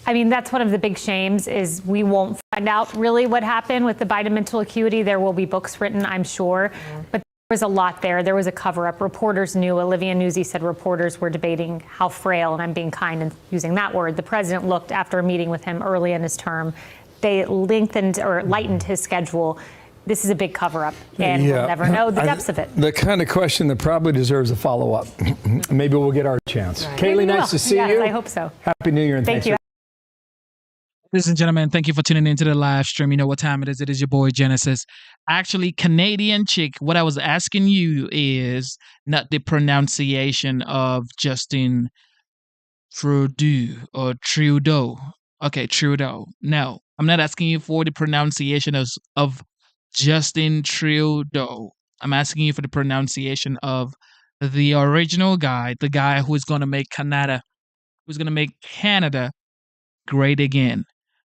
Speaker 18: I mean, that's one of the big shames is we won't find out really what happened with the Biden mental acuity. There will be books written, I'm sure, but there was a lot there. There was a cover-up. Reporters knew. Olivia Nuzzi said reporters were debating how frail, and I'm being kind in using that word, the president looked after a meeting with him early in his term. They lengthened or lightened his schedule. This is a big cover-up, and we'll never know the depths of it.
Speaker 16: The kind of question that probably deserves a follow-up. Maybe we'll get our chance.
Speaker 18: Right.
Speaker 16: Kaylee,
Speaker 18: Maybe we
Speaker 16: nice
Speaker 18: will.
Speaker 16: to see
Speaker 18: Yes,
Speaker 16: you.
Speaker 18: I hope so.
Speaker 16: Happy New Year, and
Speaker 18: Thank
Speaker 16: thanks
Speaker 18: you.
Speaker 6: Ladies and gentlemen, thank you for tuning into the live stream. You know what time it is. It is your boy Genesis. Actually, Canadian chick, what I was asking you is not the pronunciation of Justin Trudeau or Trudeau. Okay, Trudeau. No, I'm not asking you for the pronunciation of Justin Trudeau. I'm asking you for the pronunciation of the original guy, the guy who is going to make Canada great again.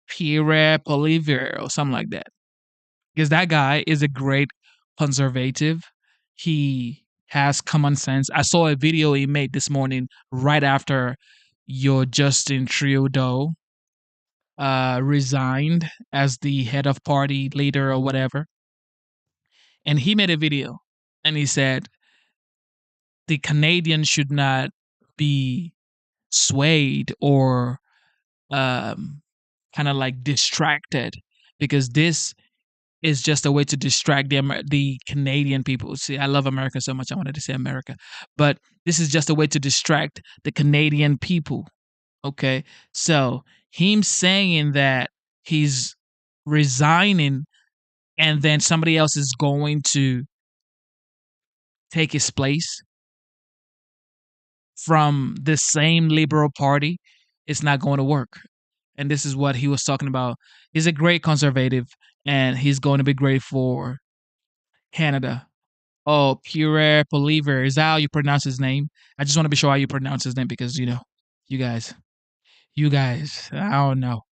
Speaker 6: Pierre Poilievre or something like that. Because that guy is a great conservative. He has common sense. I saw a video he made this morning right after your Justin Trudeau resigned as the head of party leader or whatever. And he made a video and he said the Canadians should not be swayed or kind of like distracted because this is just a way to distract the Canadian people. See, I love America so much. I wanted to say America, but this is just a way to distract the Canadian people. Okay. So him saying that he's resigning and then somebody else is going to take his place from the same Liberal Party, it's not going to work. And this is what he was talking about. He's a great conservative, and he's going to be great for Canada. Oh, Pierre Poilievre, is that how you pronounce his name? I just want to be sure how you pronounce his name because, you know, you guys, I don't know.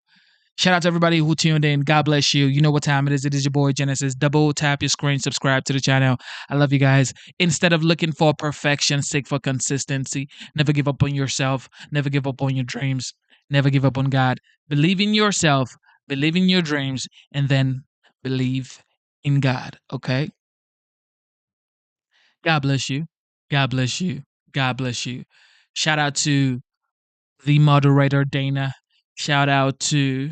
Speaker 6: Shout out to everybody who tuned in. God bless you. You know what time it is. It is your boy Genesis. Double tap your screen, subscribe to the channel. I love you guys. Instead of looking for perfection, seek for consistency. Never give up on yourself. Never give up on your dreams. Never give up on God. Believe in yourself. Believe in your dreams. And then believe in God. Okay? God bless you. God bless you. God bless you. Shout out to the moderator, Dana. Shout out to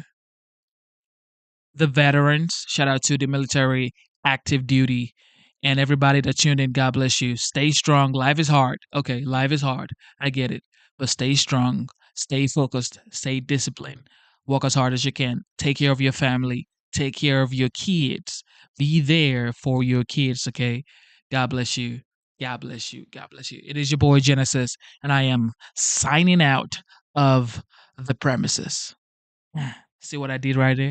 Speaker 6: the veterans. Shout out to the military, active duty, and everybody that tuned in. God bless you. Stay strong. Life is hard. Okay, life is hard. I get it. But stay strong. Stay focused. Stay disciplined. Work as hard as you can. Take care of your family. Take care of your kids. Be there for your kids, okay? God bless you. God bless you. God bless you. It is your boy Genesis, and I am signing out of the premises. See what I did right there?